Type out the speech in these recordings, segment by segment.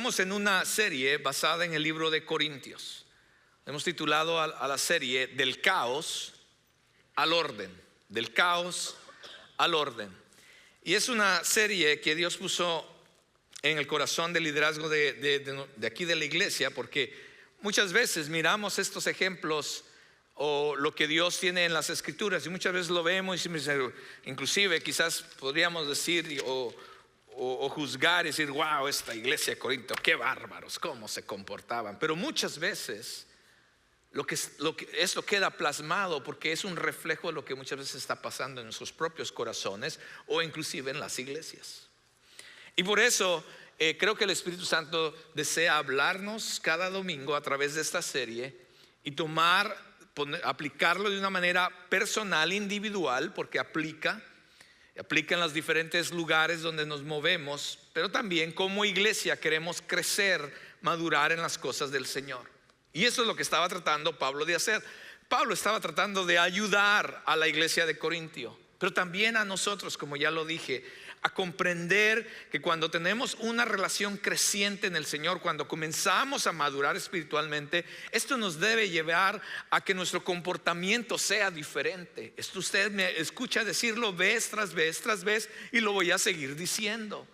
Estamos en una serie basada en el libro de Corintios. Hemos titulado a la serie Del caos al orden. Del caos al orden. Y es una serie que Dios puso en el corazón del liderazgo de aquí de la iglesia, porque muchas veces miramos estos ejemplos o lo que Dios tiene en las escrituras y muchas veces lo vemos y inclusive quizás podríamos decir o juzgar y decir: wow, esta iglesia de Corinto, qué bárbaros, cómo se comportaban. Pero muchas veces esto queda plasmado porque es un reflejo de lo que muchas veces está pasando en nuestros propios corazones o inclusive en las iglesias. Y por eso creo que el Espíritu Santo desea hablarnos cada domingo a través de esta serie y aplicarlo de una manera personal, individual, porque aplica en los diferentes lugares donde nos movemos, pero también como iglesia queremos crecer, madurar en las cosas del Señor. Y eso es lo que estaba tratando Pablo de hacer. Pablo estaba tratando de ayudar a la iglesia de Corintio, pero también a nosotros, como ya lo dije, a comprender que cuando tenemos una relación creciente en el Señor, cuando comenzamos a madurar espiritualmente, esto nos debe llevar a que nuestro comportamiento sea diferente. Esto usted me escucha decirlo vez tras vez tras vez y lo voy a seguir diciendo.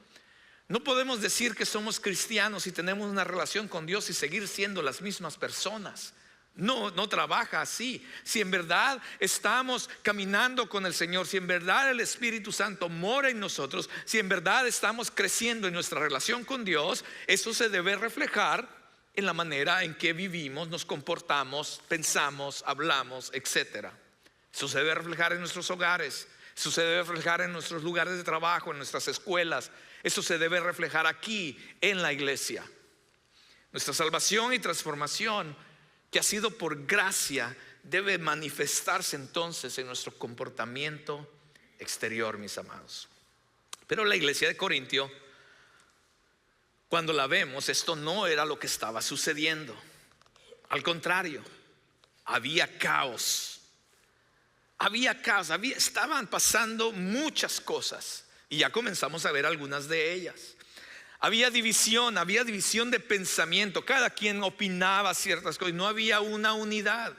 No podemos decir que somos cristianos y tenemos una relación con Dios y seguir siendo las mismas personas. No trabaja así. Si en verdad estamos caminando con el Señor, si en verdad el Espíritu Santo mora en nosotros, si en verdad estamos creciendo en nuestra relación con Dios, eso se debe reflejar en la manera en que vivimos, nos comportamos, pensamos, hablamos, etc. Eso se debe reflejar en nuestros hogares, eso se debe reflejar en nuestros lugares de trabajo, en nuestras escuelas. Eso se debe reflejar aquí en la iglesia. Nuestra salvación y transformación, que ha sido por gracia, debe manifestarse entonces en nuestro comportamiento exterior, mis amados. Pero la iglesia de Corintio, cuando la vemos, esto no era lo que estaba sucediendo. Al contrario, había caos. Estaban pasando muchas cosas y ya comenzamos a ver algunas de ellas. Había división de pensamiento. Cada quien opinaba ciertas cosas. No había una unidad.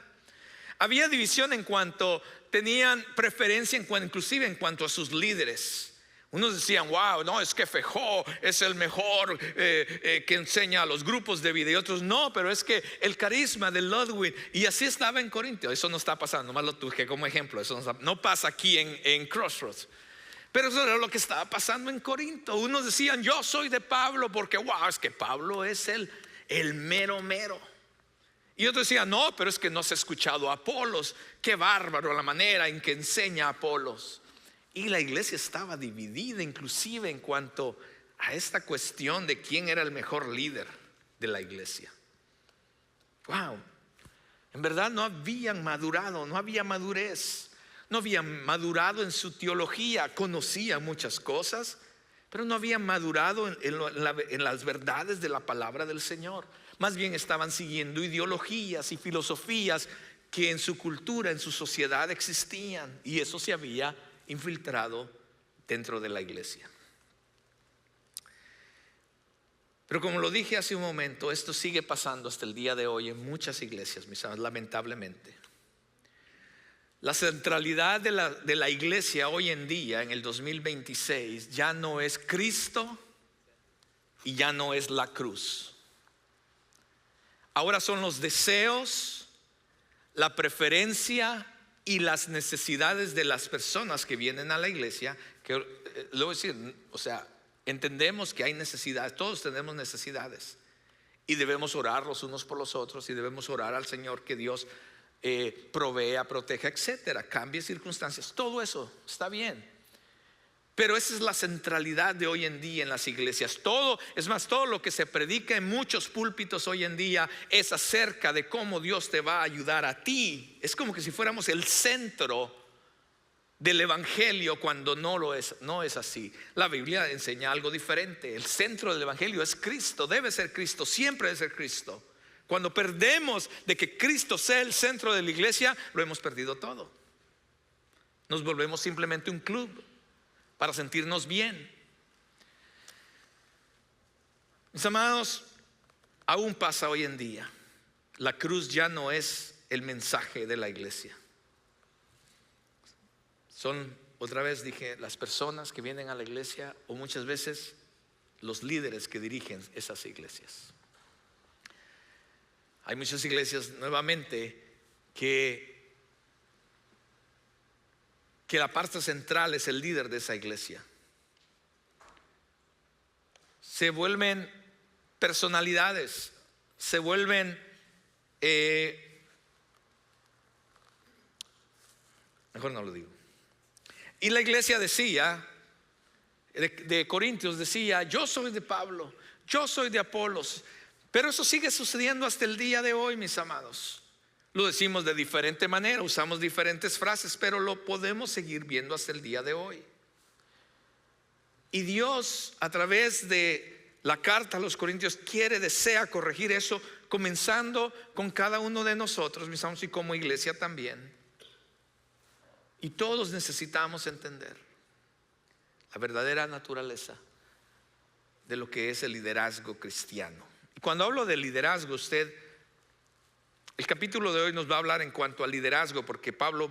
Había división en cuanto tenían preferencia, inclusive en cuanto a sus líderes. Unos decían: wow, no, es que Fejó es el mejor que enseña a los grupos de vida. Y otros: no, pero es que el carisma de Ludwig. Y así estaba en Corinto. Eso no está pasando, nomás lo tuve como ejemplo. Eso no pasa aquí en Crossroads. Pero eso era lo que estaba pasando en Corinto. Unos decían: yo soy de Pablo porque wow, es que Pablo es el mero mero. Y otros decían: no, pero es que no has escuchado a Apolos. Qué bárbaro la manera en que enseña a Apolos. Y la iglesia estaba dividida inclusive en cuanto a esta cuestión de quién era el mejor líder de la iglesia. Wow, en verdad no habían madurado, no había madurez. No habían madurado en su teología. Conocían muchas cosas, pero no habían madurado en las verdades de la palabra del Señor. Más bien estaban siguiendo ideologías y filosofías que en su cultura, en su sociedad existían, y eso se había infiltrado dentro de la iglesia. Pero como lo dije hace un momento, esto sigue pasando hasta el día de hoy en muchas iglesias, mis amados, lamentablemente. La centralidad de la iglesia hoy en día, en el 2026, ya no es Cristo y ya no es la cruz. Ahora son los deseos, la preferencia y las necesidades de las personas que vienen a la iglesia. Que le voy a decir, entendemos que hay necesidades, todos tenemos necesidades y debemos orar los unos por los otros y debemos orar al Señor que Dios provea, proteja, etcétera, cambie circunstancias. Todo eso está bien, pero esa es la centralidad de hoy en día en las iglesias. Todo lo que se predica en muchos púlpitos hoy en día es acerca de cómo Dios te va a ayudar a ti. Es como que si fuéramos el centro del evangelio, cuando no es así. La Biblia enseña algo diferente. El centro del evangelio es Cristo, debe ser Cristo, siempre debe ser Cristo. Cuando perdemos de que Cristo sea el centro de la iglesia, lo hemos perdido todo. Nos volvemos simplemente un club para sentirnos bien. Mis amados, aún pasa hoy en día. La cruz ya no es el mensaje de la iglesia. Son, otra vez dije, las personas que vienen a la iglesia, o muchas veces los líderes que dirigen esas iglesias. Hay muchas iglesias nuevamente que la parte central es el líder de esa iglesia. Se vuelven personalidades, se vuelven mejor no lo digo. Y la iglesia decía, de Corintios decía, yo soy de Pablo, yo soy de Apolos. Pero eso sigue sucediendo hasta el día de hoy, mis amados. Lo decimos de diferente manera, usamos diferentes frases, pero lo podemos seguir viendo hasta el día de hoy. Y Dios, a través de la carta a los Corintios, desea corregir eso, comenzando con cada uno de nosotros, mis amados, y como iglesia también. Y todos necesitamos entender la verdadera naturaleza de lo que es el liderazgo cristiano. Y cuando hablo de liderazgo, el capítulo de hoy nos va a hablar en cuanto al liderazgo, porque Pablo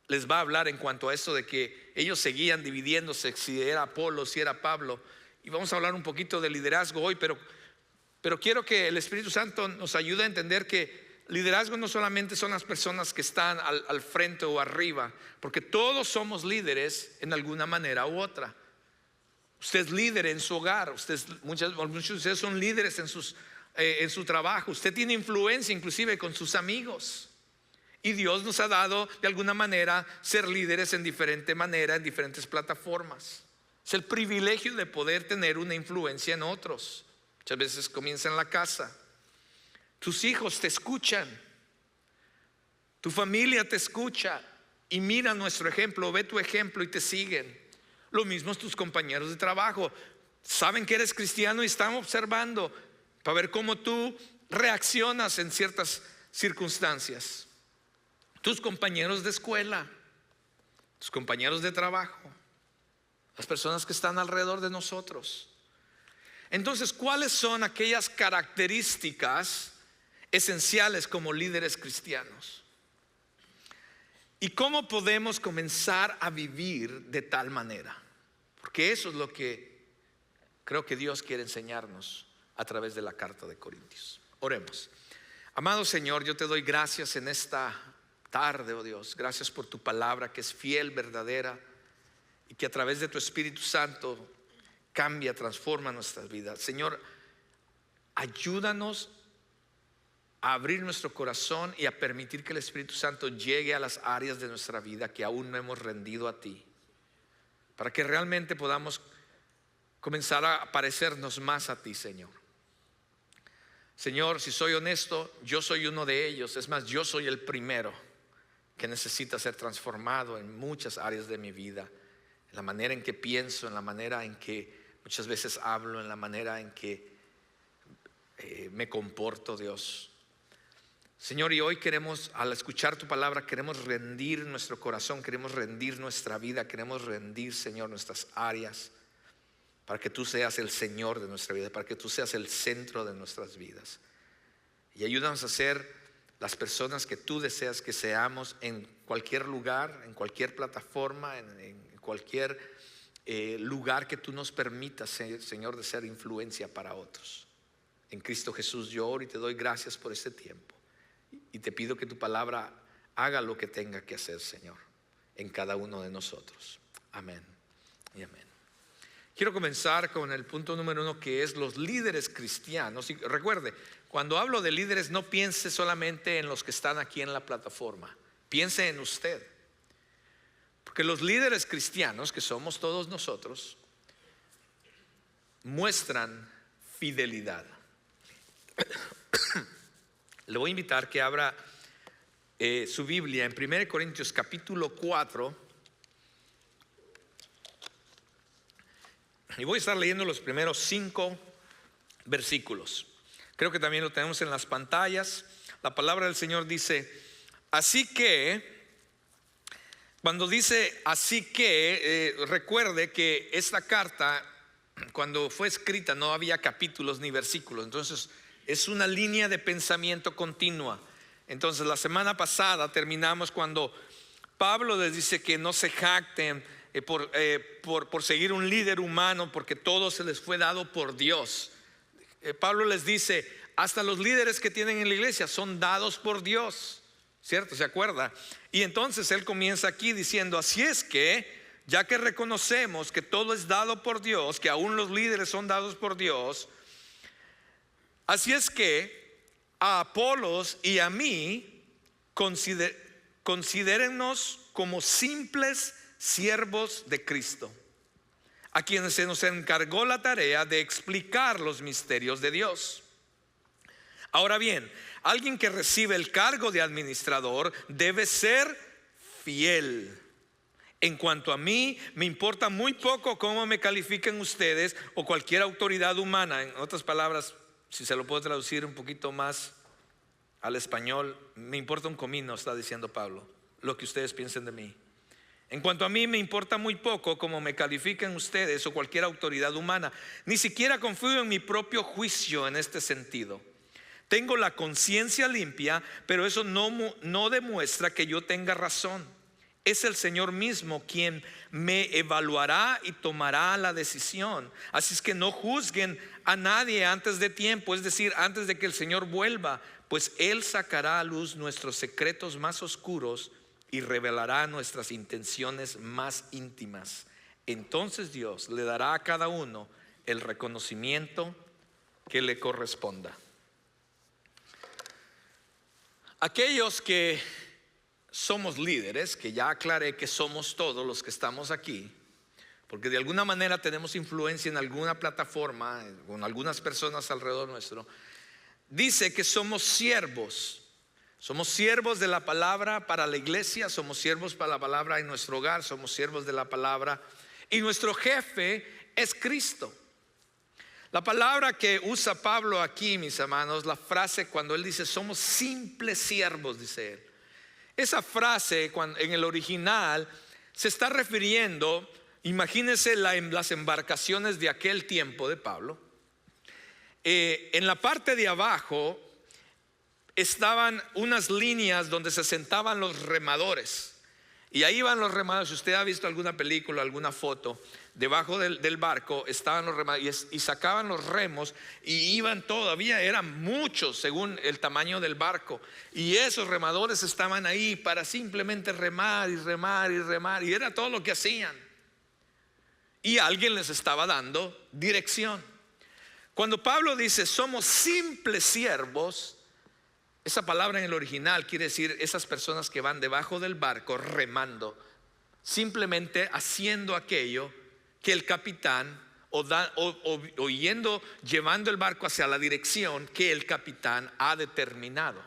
les va a hablar en cuanto a eso de que ellos seguían dividiéndose, si era Apolo, si era Pablo. Y vamos a hablar un poquito de liderazgo hoy, pero quiero que el Espíritu Santo nos ayude a entender que liderazgo no solamente son las personas que están al frente o arriba, porque todos somos líderes en alguna manera u otra. Usted es líder en su hogar, muchos de ustedes son líderes en su trabajo, usted tiene influencia inclusive con sus amigos. Y Dios nos ha dado de alguna manera ser líderes en diferente manera, en diferentes plataformas. Es el privilegio de poder tener una influencia en otros. Muchas veces comienza en la casa. Tus hijos te escuchan, tu familia te escucha y mira nuestro ejemplo, ve tu ejemplo y te siguen. Lo mismo tus compañeros de trabajo, saben que eres cristiano y están observando para ver cómo tú reaccionas en ciertas circunstancias. Tus compañeros de escuela, tus compañeros de trabajo, las personas que están alrededor de nosotros. Entonces, ¿cuáles son aquellas características esenciales como líderes cristianos? ¿Y cómo podemos comenzar a vivir de tal manera? Porque eso es lo que creo que Dios quiere enseñarnos a través de la carta de Corintios. Oremos. Amado Señor, yo te doy gracias en esta tarde, oh Dios. Gracias por tu palabra que es fiel, verdadera, y que a través de tu Espíritu Santo cambia, transforma nuestras vidas. Señor, ayúdanos a abrir nuestro corazón y a permitir que el Espíritu Santo llegue a las áreas de nuestra vida que aún no hemos rendido a ti, para que realmente podamos comenzar a parecernos más a ti, Señor. Señor, si soy honesto, yo soy uno de ellos. Es más, yo soy el primero que necesita ser transformado en muchas áreas de mi vida, en la manera en que pienso, en la manera en que muchas veces hablo, en la manera en que me comporto, Dios. Señor, y hoy queremos, al escuchar tu palabra, queremos rendir nuestro corazón, queremos rendir nuestra vida, queremos rendir, Señor, nuestras áreas, para que tú seas el Señor de nuestra vida, para que tú seas el centro de nuestras vidas. Y ayúdanos a ser las personas que tú deseas que seamos en cualquier lugar, en cualquier plataforma, en cualquier lugar que tú nos permitas, Señor, de ser influencia para otros. En Cristo Jesús yo oro y te doy gracias por este tiempo. Y te pido que tu palabra haga lo que tenga que hacer, Señor, en cada uno de nosotros. Amén y amén. Quiero comenzar con el punto número 1, que es los líderes cristianos. Y recuerde, cuando hablo de líderes, no piense solamente en los que están aquí en la plataforma. Piense en usted. Porque los líderes cristianos, que somos todos nosotros, muestran fidelidad. Le voy a invitar que abra su Biblia en 1 Corintios capítulo 4. Y voy a estar leyendo los primeros 5 versículos. Creo que también lo tenemos en las pantallas. La palabra del Señor dice: así que, cuando dice así que, recuerde que esta carta cuando fue escrita no había capítulos ni versículos, entonces es una línea de pensamiento continua. Entonces la semana pasada terminamos cuando Pablo les dice que no se jacten por seguir un líder humano, porque todo se les fue dado por Dios. Pablo les dice, hasta los líderes que tienen en la iglesia son dados por Dios, ¿cierto? ¿Se acuerda? Y entonces él comienza aquí diciendo, así es que, ya que reconocemos que todo es dado por Dios, que aún los líderes son dados por Dios, así es que a Apolos y a mí considérennos como simples siervos de Cristo, a quienes se nos encargó la tarea de explicar los misterios de Dios. Ahora bien, alguien que recibe el cargo de administrador debe ser fiel. En cuanto a mí, me importa muy poco cómo me califiquen ustedes o cualquier autoridad humana. En otras palabras, si se lo puedo traducir un poquito más al español, me importa un comino, está diciendo Pablo, lo que ustedes piensen de mí. En cuanto a mí, me importa muy poco cómo me califiquen ustedes o cualquier autoridad humana. Ni siquiera confío en mi propio juicio en este sentido. Tengo la conciencia limpia, pero eso no demuestra que yo tenga razón. Es el Señor mismo quien me evaluará y tomará la decisión. Así es que no juzguen a nadie antes de tiempo, es decir, antes de que el Señor vuelva, pues Él sacará a luz nuestros secretos más oscuros y revelará nuestras intenciones más íntimas. Entonces Dios le dará a cada uno el reconocimiento que le corresponda. Aquellos que somos líderes, que ya aclaré que somos todos los que estamos aquí, porque de alguna manera tenemos influencia en alguna plataforma, con algunas personas alrededor nuestro, dice que somos siervos. Somos siervos de la palabra para la iglesia, somos siervos para la palabra en nuestro hogar, somos siervos de la palabra, y nuestro jefe es Cristo. La palabra que usa Pablo aquí, mis hermanos, la frase cuando él dice somos simples siervos, dice él. Esa frase en el original se está refiriendo, imagínense las embarcaciones de aquel tiempo de Pablo. En la parte de abajo estaban unas líneas donde se sentaban los remadores. Y ahí van los remadores. Si usted ha visto alguna película, alguna foto, debajo del barco estaban los remadores y sacaban los remos y iban, todavía eran muchos según el tamaño del barco, y esos remadores estaban ahí para simplemente remar y remar y remar, y era todo lo que hacían, y alguien les estaba dando dirección. Cuando Pablo dice somos simples siervos, esa palabra en el original quiere decir esas personas que van debajo del barco remando, simplemente haciendo aquello que el capitán llevando el barco hacia la dirección que el capitán ha determinado.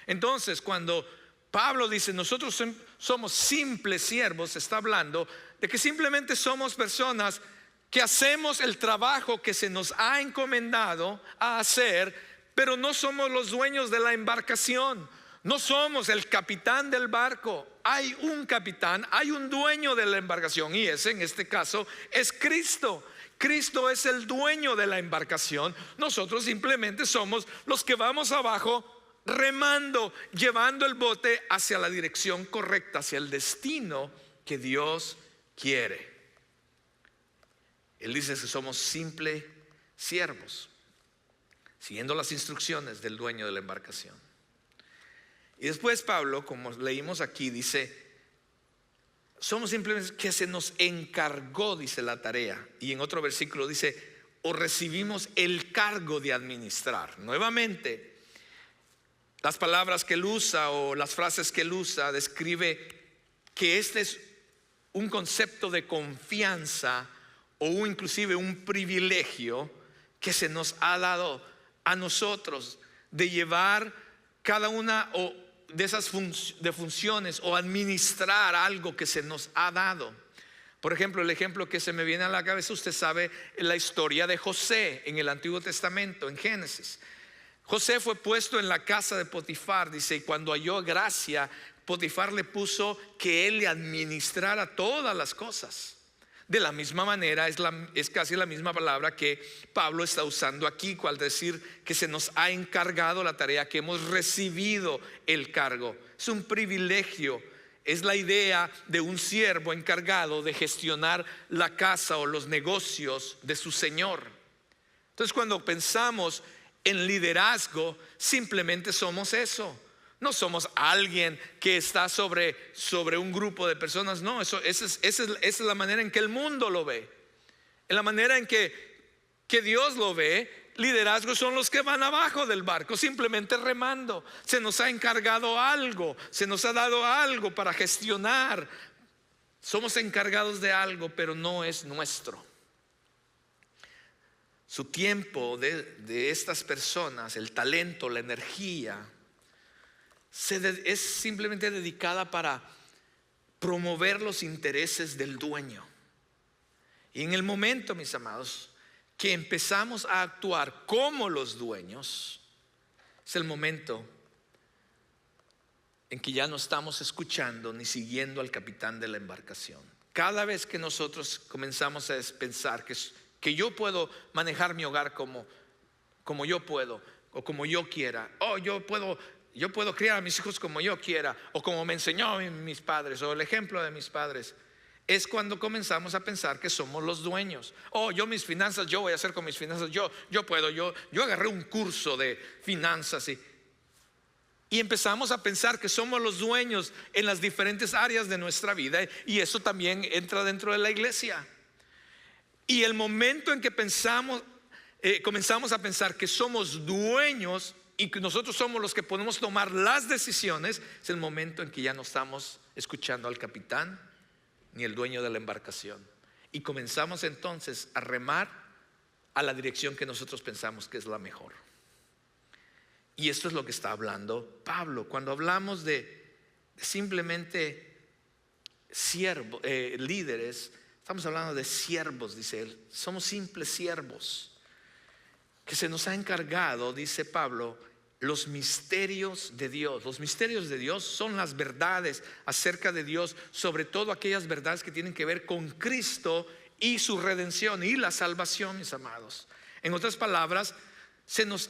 Entonces, cuando Pablo dice nosotros somos simples siervos, está hablando de que simplemente somos personas que hacemos el trabajo que se nos ha encomendado a hacer, pero no somos los dueños de la embarcación. No somos el capitán del barco. Hay un capitán, hay un dueño de la embarcación, y ese en este caso es Cristo. Cristo es el dueño de la embarcación. Nosotros simplemente somos los que vamos abajo remando, llevando el bote hacia la dirección correcta, hacia el destino que Dios quiere. Él dice que somos simples siervos, siguiendo las instrucciones del dueño de la embarcación. Y después Pablo, como leímos aquí, dice somos simplemente que se nos encargó, dice, la tarea. Y en otro versículo dice o recibimos el cargo de administrar. Nuevamente, las palabras que él usa o las frases que él usa describe que este es un concepto de confianza o inclusive un privilegio que se nos ha dado a nosotros de llevar cada una de esas funciones o administrar algo que se nos ha dado. Por ejemplo, el ejemplo que se me viene a la cabeza, usted sabe la historia de José en el Antiguo Testamento, en Génesis. José fue puesto en la casa de Potifar, dice, y cuando halló gracia, Potifar le puso que él le administrara todas las cosas. De la misma manera es casi la misma palabra que Pablo está usando aquí, al decir que se nos ha encargado la tarea, que hemos recibido el cargo. Es un privilegio, es la idea de un siervo encargado de gestionar la casa o los negocios de su señor. Entonces, cuando pensamos en liderazgo, simplemente somos eso. No somos alguien que está sobre un grupo de personas. No, esa es la manera en que el mundo lo ve. En la manera en que Dios lo ve, liderazgo son los que van abajo del barco, simplemente remando. Se nos ha encargado algo, se nos ha dado algo para gestionar. Somos encargados de algo, pero no es nuestro. Su tiempo de estas personas, el talento, la energía, es simplemente dedicada para promover los intereses del dueño. Y en el momento, mis amados, que empezamos a actuar como los dueños, es el momento en que ya no estamos escuchando ni siguiendo al capitán de la embarcación. Cada vez que nosotros comenzamos a pensar que yo puedo manejar mi hogar como yo puedo, o como yo quiera, yo puedo criar a mis hijos como yo quiera, o como me enseñó mis padres, o el ejemplo de mis padres, es cuando comenzamos a pensar que somos los dueños. Yo mis finanzas, yo voy a hacer con mis finanzas, yo puedo, yo agarré un curso de finanzas y empezamos a pensar que somos los dueños en las diferentes áreas de nuestra vida, y eso también entra dentro de la iglesia. Y el momento en que comenzamos a pensar que somos dueños y que nosotros somos los que podemos tomar las decisiones, es el momento en que ya no estamos escuchando al capitán ni el dueño de la embarcación, y comenzamos entonces a remar a la dirección que nosotros pensamos que es la mejor. Y esto es lo que está hablando Pablo cuando hablamos de simplemente líderes. Estamos hablando de siervos, dice él. Somos simples siervos que se nos ha encargado, dice Pablo, los misterios de Dios. Los misterios de Dios son las verdades acerca de Dios, sobre todo aquellas verdades que tienen que ver con Cristo y su redención y la salvación, mis amados. En otras palabras,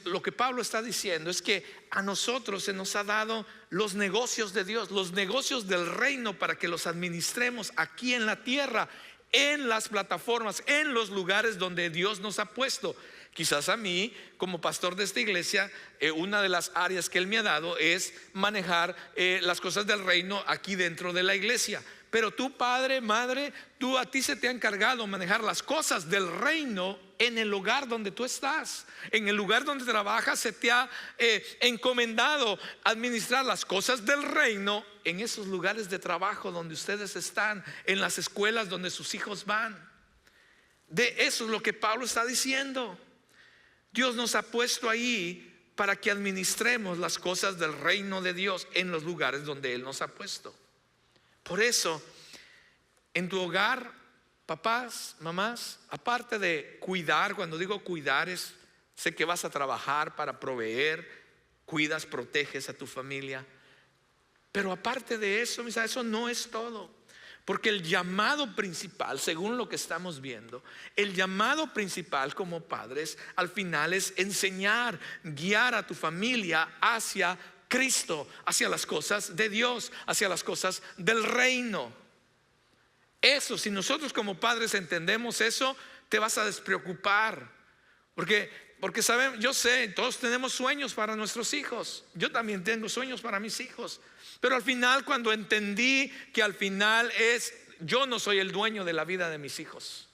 lo que Pablo está diciendo es que a nosotros se nos ha dado los negocios de Dios, los negocios del reino, para que los administremos aquí en la tierra, en las plataformas, en los lugares donde Dios nos ha puesto. Quizás a mí, como pastor de esta iglesia, una de las áreas que Él me ha dado es manejar las cosas del reino aquí dentro de la iglesia. Pero tú, padre, madre, a ti se te ha encargado manejar las cosas del reino en el lugar donde tú estás. En el lugar donde trabajas se te ha encomendado administrar las cosas del reino en esos lugares de trabajo donde ustedes están, en las escuelas donde sus hijos van. De eso es lo que Pablo está diciendo. Dios nos ha puesto ahí para que administremos las cosas del reino de Dios en los lugares donde Él nos ha puesto. Por eso, en tu hogar, papás, mamás, aparte de cuidar, cuando digo cuidar sé que vas a trabajar para proveer, cuidas, proteges a tu familia, pero aparte de eso, eso no es todo. Porque el llamado principal, según lo que estamos viendo, el llamado principal como padres al final es enseñar, guiar a tu familia hacia Cristo, hacia las cosas de Dios, hacia las cosas del reino. Eso, si nosotros como padres entendemos eso, te vas a despreocupar. Porque saben, yo sé, todos tenemos sueños para nuestros hijos. Yo también tengo sueños para mis hijos. Pero al final, cuando entendí que al final yo no soy el dueño de la vida de mis hijos,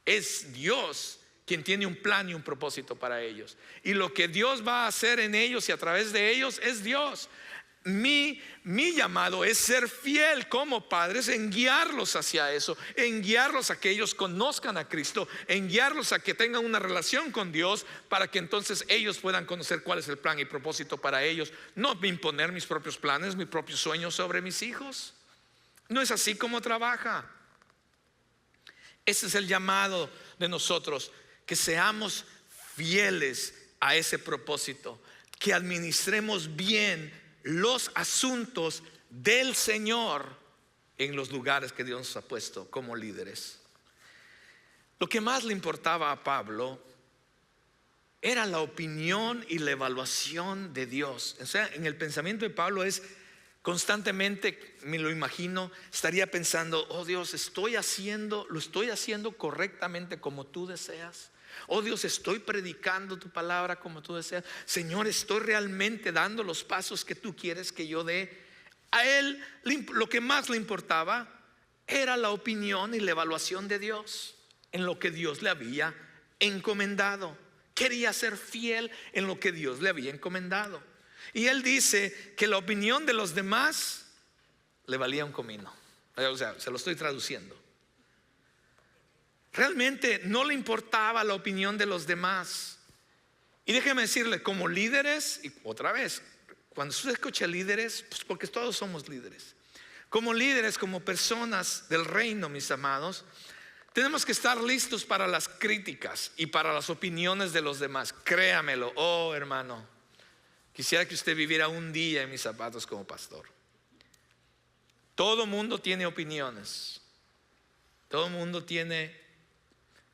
es Dios quien tiene un plan y un propósito para ellos. Y lo que Dios va a hacer en ellos y a través de ellos es Dios. Mi llamado es ser fiel como padres en guiarlos hacia eso, en guiarlos a que ellos conozcan a Cristo, en guiarlos a que tengan una relación con Dios, para que entonces ellos puedan conocer cuál es el plan y propósito para ellos. No imponer mis propios planes, mis propios sueños sobre mis hijos. No es así como trabaja. Ese es el llamado de nosotros, que seamos fieles a ese propósito, que administremos bien los asuntos del Señor en los lugares que Dios nos ha puesto como líderes. Lo que más le importaba a Pablo era la opinión y la evaluación de Dios. O sea, en el pensamiento de Pablo es constantemente, me lo imagino, estaría pensando: oh Dios, lo estoy haciendo correctamente como tú deseas. Oh Dios, estoy predicando tu palabra como tú deseas. Señor, estoy realmente dando los pasos que tú quieres que yo dé. A él lo que más le importaba era la opinión y la evaluación de Dios en lo que Dios le había encomendado. Quería ser fiel en lo que Dios le había encomendado. Y él dice que la opinión de los demás le valía un comino. O sea, se lo estoy traduciendo. Realmente no le importaba la opinión de los demás. Y déjeme decirle, como líderes, y otra vez, cuando usted escucha líderes, pues porque todos somos líderes. Como líderes, como personas del reino, mis amados, tenemos que estar listos para las críticas y para las opiniones de los demás. Créamelo, oh hermano, quisiera que usted viviera un día en mis zapatos como pastor. Todo mundo tiene opiniones. Todo mundo tiene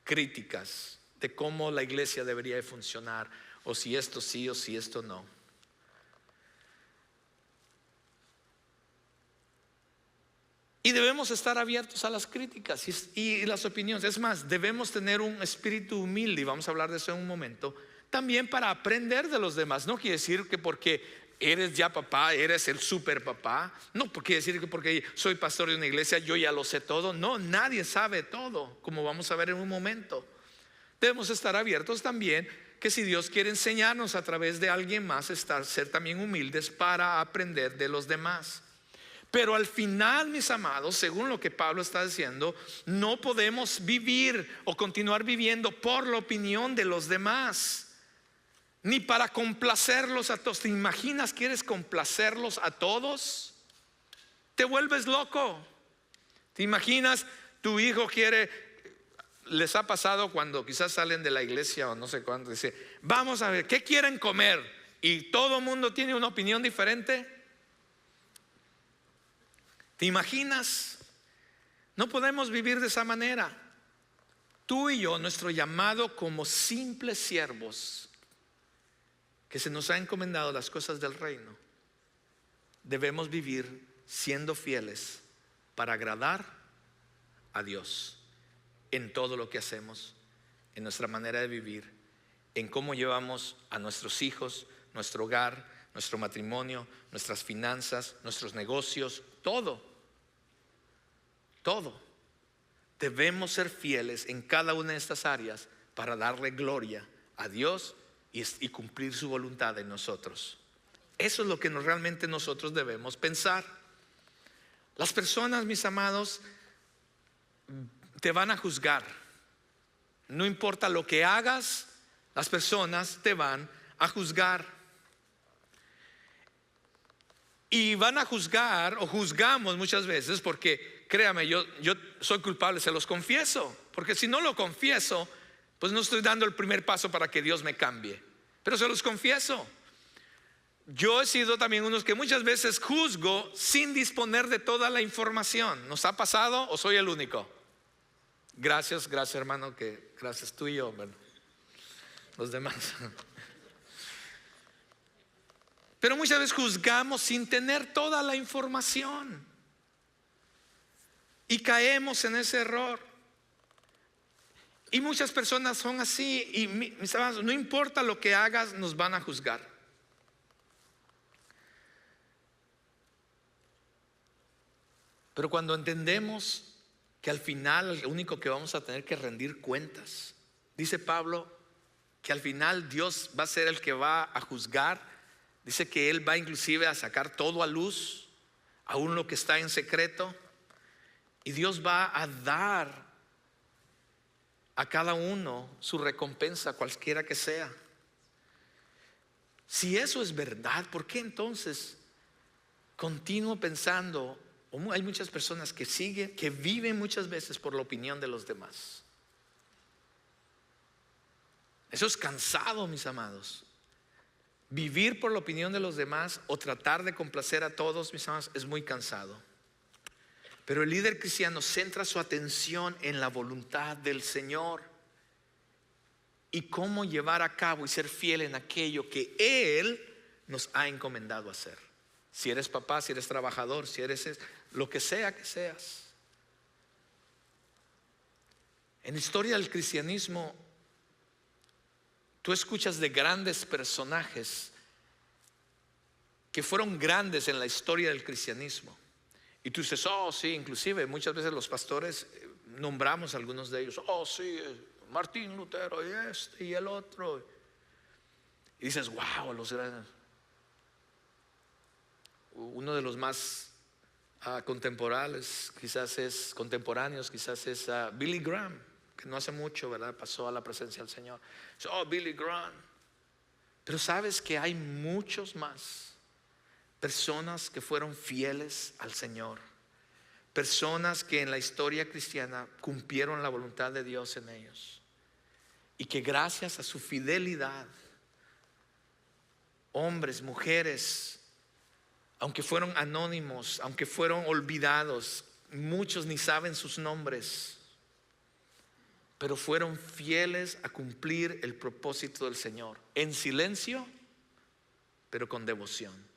críticas de cómo la iglesia debería de funcionar, o si esto sí o si esto no. Y debemos estar abiertos a las críticas y las opiniones. Es más, debemos tener un espíritu humilde, y vamos a hablar de eso en un momento, también para aprender de los demás. No quiere decir que porque eres ya papá, eres el super papá. No quiere decir que porque soy pastor de una iglesia yo ya lo sé todo. No, nadie sabe todo, como vamos a ver en un momento. Debemos estar abiertos también, que si Dios quiere enseñarnos a través de alguien más, ser también humildes para aprender de los demás. Pero al final, mis amados, según lo que Pablo está diciendo, no podemos vivir o continuar viviendo por la opinión de los demás, ni para complacerlos a todos. ¿Te imaginas que quieres complacerlos a todos? Te vuelves loco. ¿Te imaginas tu hijo quiere? Les ha pasado cuando quizás salen de la iglesia o no sé cuándo, dice: vamos a ver, ¿qué quieren comer? Y todo el mundo tiene una opinión diferente. ¿Te imaginas? No podemos vivir de esa manera. Tú y yo, nuestro llamado como simples siervos que se nos ha encomendado las cosas del reino, debemos vivir siendo fieles para agradar a Dios en todo lo que hacemos, en nuestra manera de vivir, en cómo llevamos a nuestros hijos, nuestro hogar, nuestro matrimonio, nuestras finanzas, nuestros negocios, todo. Debemos ser fieles en cada una de estas áreas para darle gloria a Dios y cumplir su voluntad en nosotros. Eso es lo que realmente nosotros debemos pensar. Las personas, mis amados, te van a juzgar. No importa lo que hagas, las personas te van a juzgar. Y van a juzgar, o juzgamos muchas veces, porque créame, yo soy culpable, se los confieso. Porque si no lo confieso, pues no estoy dando el primer paso para que Dios me cambie. Pero se los confieso. Yo he sido también uno que muchas veces juzgo sin disponer de toda la información. ¿Nos ha pasado o soy el único? Gracias hermano, gracias tú y yo, bueno, los demás. Pero muchas veces juzgamos sin tener toda la información y caemos en ese error. Y muchas personas son así, y mis hermanos, no importa lo que hagas, nos van a juzgar. Pero cuando entendemos que al final el único que vamos a tener que rendir cuentas, dice Pablo que al final Dios va a ser el que va a juzgar. Dice que Él va inclusive a sacar todo a luz, aún lo que está en secreto. Y Dios va a dar a cada uno su recompensa, cualquiera que sea. Si eso es verdad, ¿por qué entonces continúo pensando? Hay muchas personas que viven muchas veces por la opinión de los demás. Eso es cansado, mis amados. Vivir por la opinión de los demás o tratar de complacer a todos, mis amados, es muy cansado. Pero el líder cristiano centra su atención en la voluntad del Señor y cómo llevar a cabo y ser fiel en aquello que Él nos ha encomendado hacer. Si eres papá, si eres trabajador, si eres lo que sea que seas. En la historia del cristianismo, tú escuchas de grandes personajes que fueron grandes en la historia del cristianismo. Y tú dices, oh sí, inclusive muchas veces los pastores nombramos a algunos de ellos. Oh sí, Martín Lutero y este y el otro. Y dices, wow, los grandes. Uno de los más contemporáneos quizás es Billy Graham, que no hace mucho, ¿verdad? Pasó a la presencia del Señor. Oh, Billy Graham. Pero sabes que hay muchos más personas que fueron fieles al Señor, personas que en la historia cristiana cumplieron la voluntad de Dios en ellos, y que gracias a su fidelidad, hombres, mujeres, aunque fueron anónimos, aunque fueron olvidados, muchos ni saben sus nombres, pero fueron fieles a cumplir el propósito del Señor, en silencio, pero con devoción.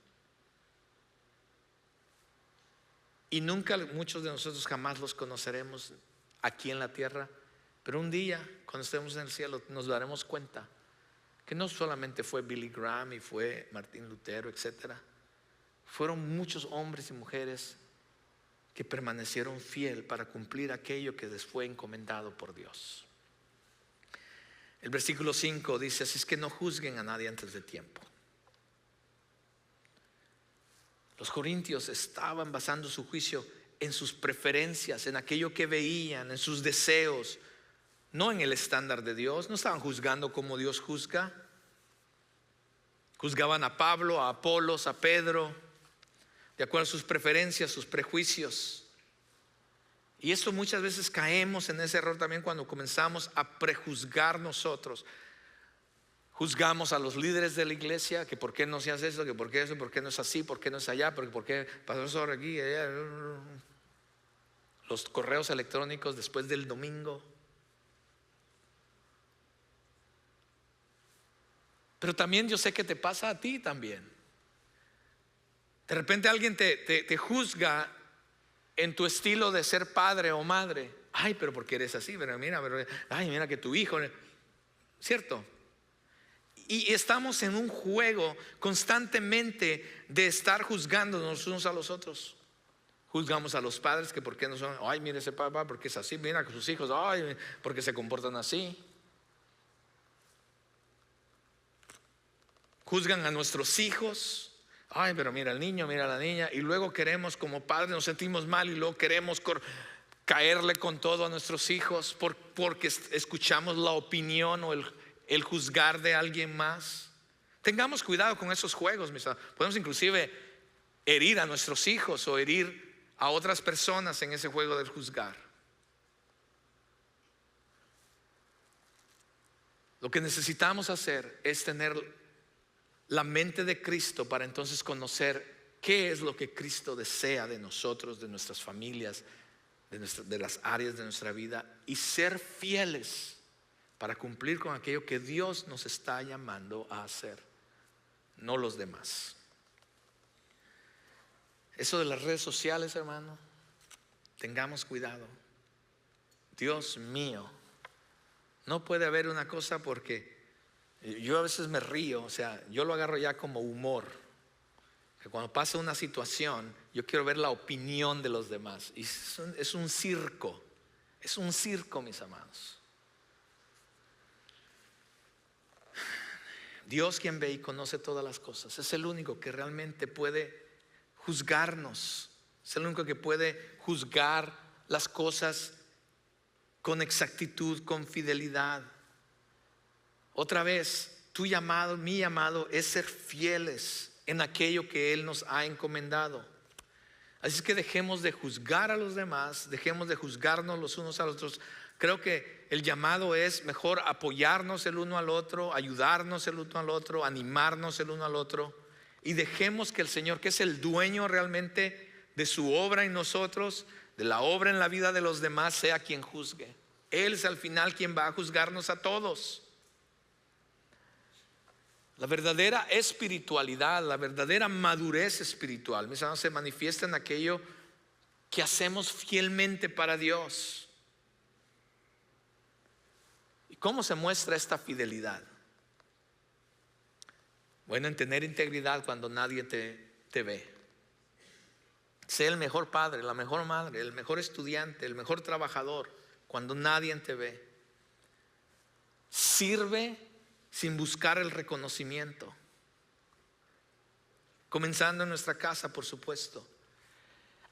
Y nunca, muchos de nosotros jamás los conoceremos aquí en la tierra, pero un día, cuando estemos en el cielo, nos daremos cuenta que no solamente fue Billy Graham y fue Martín Lutero, etcétera. Fueron muchos hombres y mujeres que permanecieron fiel para cumplir aquello que les fue encomendado por Dios. El versículo 5 dice: así es que no juzguen a nadie antes de tiempo. Los corintios estaban basando su juicio en sus preferencias, en aquello que veían, en sus deseos, no en el estándar de Dios. No estaban juzgando como Dios juzga. Juzgaban a Pablo, a Apolos, a Pedro, de acuerdo a sus preferencias, sus prejuicios. Y esto muchas veces caemos en ese error también cuando comenzamos a prejuzgar nosotros. Juzgamos a los líderes de la iglesia, que por qué no se hace eso, que por qué eso, por qué no es así, por qué no es allá, por qué pasó eso aquí, allá. Los correos electrónicos después del domingo. Pero también yo sé que te pasa a ti también. De repente alguien te juzga en tu estilo de ser padre o madre. Ay, pero ¿por qué eres así? Pero mira que tu hijo, ¿cierto? Y estamos en un juego constantemente de estar juzgándonos unos a los otros. Juzgamos a los padres que por qué no son. Ay, mira ese papá porque es así. Mira que sus hijos, ay, porque se comportan así. Juzgan a nuestros hijos. Ay, pero mira el niño, mira la niña. Y luego queremos, como padres, nos sentimos mal y luego queremos caerle con todo a nuestros hijos porque escuchamos la opinión o el juzgar de alguien más. Tengamos cuidado con esos juegos, mis amigos. Podemos inclusive herir a nuestros hijos o herir a otras personas en ese juego del juzgar. Lo que necesitamos hacer es tener la mente de Cristo para entonces conocer qué es lo que Cristo desea de nosotros, de nuestras familias, de las áreas de nuestra vida, y ser fieles para cumplir con aquello que Dios nos está llamando a hacer, no los demás. Eso de las redes sociales, hermano, tengamos cuidado. Dios mío, no puede haber una cosa, porque yo a veces me río, o sea, yo lo agarro ya como humor, que cuando pasa una situación yo quiero ver la opinión de los demás, y es un circo, mis amados. Dios, quien ve y conoce todas las cosas, es el único que realmente puede juzgarnos, es el único que puede juzgar las cosas con exactitud, con fidelidad. Otra vez, tu llamado, mi llamado es ser fieles en aquello que Él nos ha encomendado. Así es que dejemos de juzgar a los demás, dejemos de juzgarnos los unos a los otros. Creo que el llamado es mejor apoyarnos el uno al otro, ayudarnos el uno al otro, animarnos el uno al otro, y dejemos que el Señor, que es el dueño realmente de su obra en nosotros, de la obra en la vida de los demás, sea quien juzgue. Él es al final quien va a juzgarnos a todos. La verdadera espiritualidad, la verdadera madurez espiritual, mis hermanos, se manifiesta en aquello que hacemos fielmente para Dios. ¿Y cómo se muestra esta fidelidad? Bueno, en tener integridad cuando nadie te ve. Sé el mejor padre, la mejor madre, el mejor estudiante, el mejor trabajador cuando nadie te ve. Sirve sin buscar el reconocimiento, comenzando en nuestra casa, por supuesto.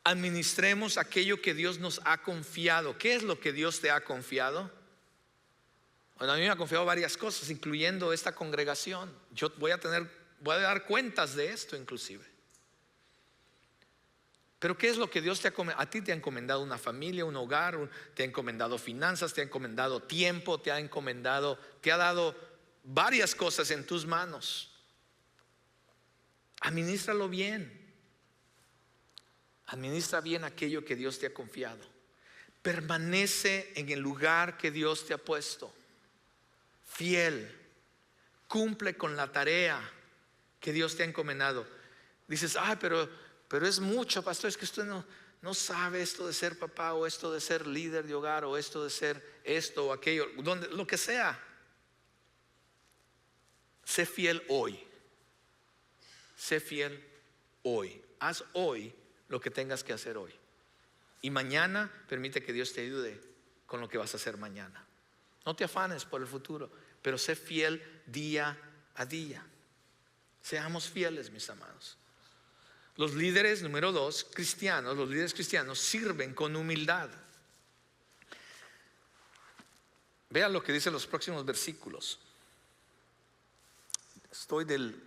Administremos aquello que Dios nos ha confiado. ¿Qué es lo que Dios te ha confiado? Bueno, a mí me ha confiado varias cosas, incluyendo esta congregación. Yo voy a dar cuentas de esto inclusive. Pero ¿qué es lo que Dios te ha encomendado? A ti te ha encomendado una familia, un hogar, te ha encomendado finanzas, te ha encomendado tiempo, te ha dado varias cosas en tus manos. Administralo bien. Administra bien aquello que Dios te ha confiado. Permanece en el lugar que Dios te ha puesto. Fiel. Cumple con la tarea que Dios te ha encomendado. Dices, pero es mucho, pastor, es que usted no sabe esto de ser papá, o esto de ser líder de hogar, o esto de ser esto o aquello, lo que sea. Sé fiel hoy. Sé fiel hoy. Haz hoy lo que tengas que hacer hoy. Y mañana permite que Dios te ayude con lo que vas a hacer mañana. No te afanes por el futuro, pero sé fiel día a día. Seamos fieles, mis amados. Los líderes, número 2, cristianos, los líderes cristianos sirven con humildad. Vean lo que dicen los próximos versículos. Estoy del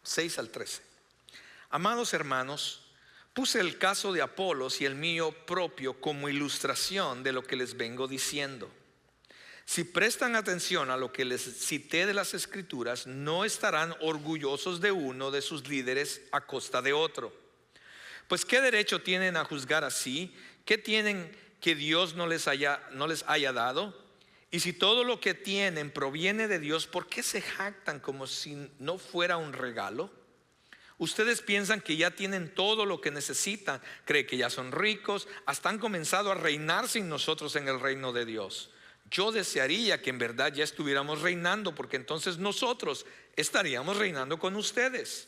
6 al 13. Amados hermanos, puse el caso de Apolos y el mío propio como ilustración de lo que les vengo diciendo. Si prestan atención a lo que les cité de las Escrituras, no estarán orgullosos de uno de sus líderes a costa de otro. Pues ¿qué derecho tienen a juzgar así? ¿Qué tienen que Dios no les haya dado? Y si todo lo que tienen proviene de Dios, ¿por qué se jactan como si no fuera un regalo? Ustedes piensan que ya tienen todo lo que necesitan, creen que ya son ricos, hasta han comenzado a reinar sin nosotros en el reino de Dios. Yo desearía que en verdad ya estuviéramos reinando, porque entonces nosotros estaríamos reinando con ustedes.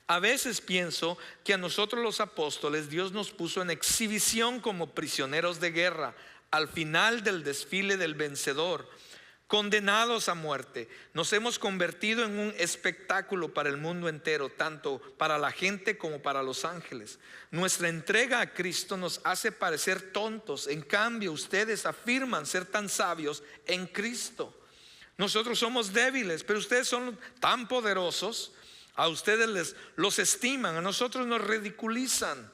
A veces pienso que a nosotros los apóstoles Dios nos puso en exhibición como prisioneros de guerra al final del desfile del vencedor, condenados a muerte. Nos hemos convertido en un espectáculo para el mundo entero, tanto para la gente como para los ángeles. Nuestra entrega a Cristo nos hace parecer tontos. En cambio, ustedes afirman ser tan sabios en Cristo. Nosotros somos débiles, pero ustedes son tan poderosos. A ustedes los estiman, a nosotros nos ridiculizan.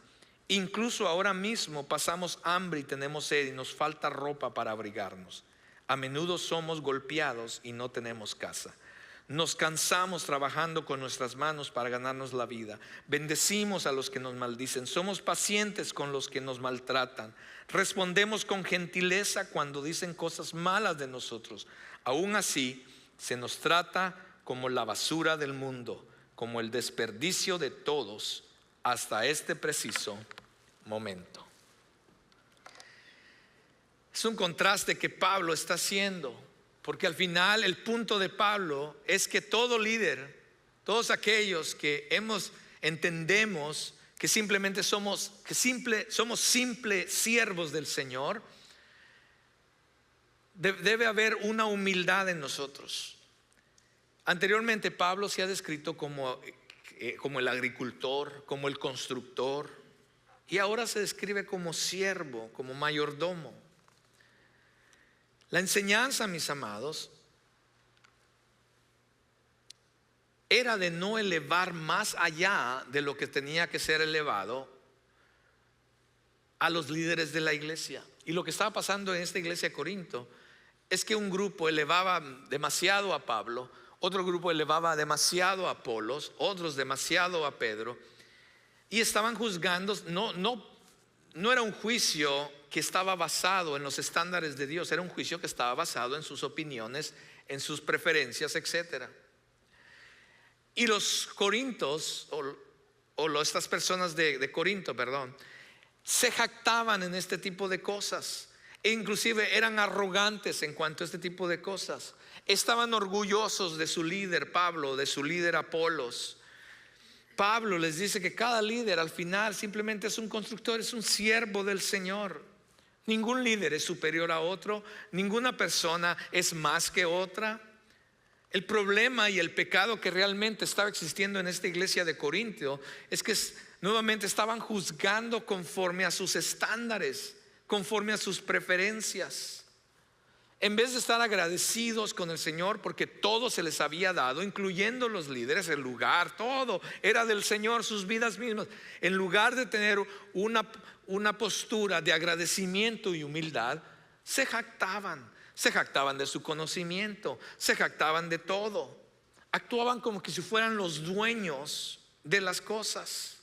Incluso ahora mismo pasamos hambre y tenemos sed y nos falta ropa para abrigarnos. A menudo somos golpeados y no tenemos casa. Nos cansamos trabajando con nuestras manos para ganarnos la vida. Bendecimos a los que nos maldicen. Somos pacientes con los que nos maltratan. Respondemos con gentileza cuando dicen cosas malas de nosotros. Aún así, se nos trata como la basura del mundo, como el desperdicio de todos hasta este preciso momento. Es un contraste que Pablo está haciendo, porque al final el punto de Pablo es que todo líder, todos aquellos que entendemos que simplemente somos simples siervos del Señor, debe haber una humildad en nosotros. Anteriormente Pablo se ha descrito como el agricultor, como el constructor, y ahora se describe como siervo, como mayordomo. La enseñanza, mis amados, era de no elevar más allá de lo que tenía que ser elevado a los líderes de la iglesia. Y lo que estaba pasando en esta iglesia de Corinto es que un grupo elevaba demasiado a Pablo, otro grupo elevaba demasiado a Apolos, otros demasiado a Pedro, y estaban juzgando no no era un juicio que estaba basado en los estándares de Dios, era un juicio que estaba basado en sus opiniones, en sus preferencias, etc. Y los corintios, estas personas de Corinto, perdón, se jactaban en este tipo de cosas, e inclusive eran arrogantes en cuanto a este tipo de cosas. Estaban orgullosos de su líder Pablo, de su líder Apolos. Pablo les dice que cada líder al final simplemente es un constructor, es un siervo del Señor. Ningún líder es superior a otro, ninguna persona es más que otra. El problema y el pecado que realmente estaba existiendo en esta iglesia de Corintio es que nuevamente estaban juzgando conforme a sus estándares, conforme a sus preferencias. En vez de estar agradecidos con el Señor porque todo se les había dado, incluyendo los líderes, el lugar, todo era del Señor, sus vidas mismas. En lugar de tener una postura de agradecimiento y humildad, se jactaban de su conocimiento, se jactaban de todo. Actuaban como que si fueran los dueños de las cosas.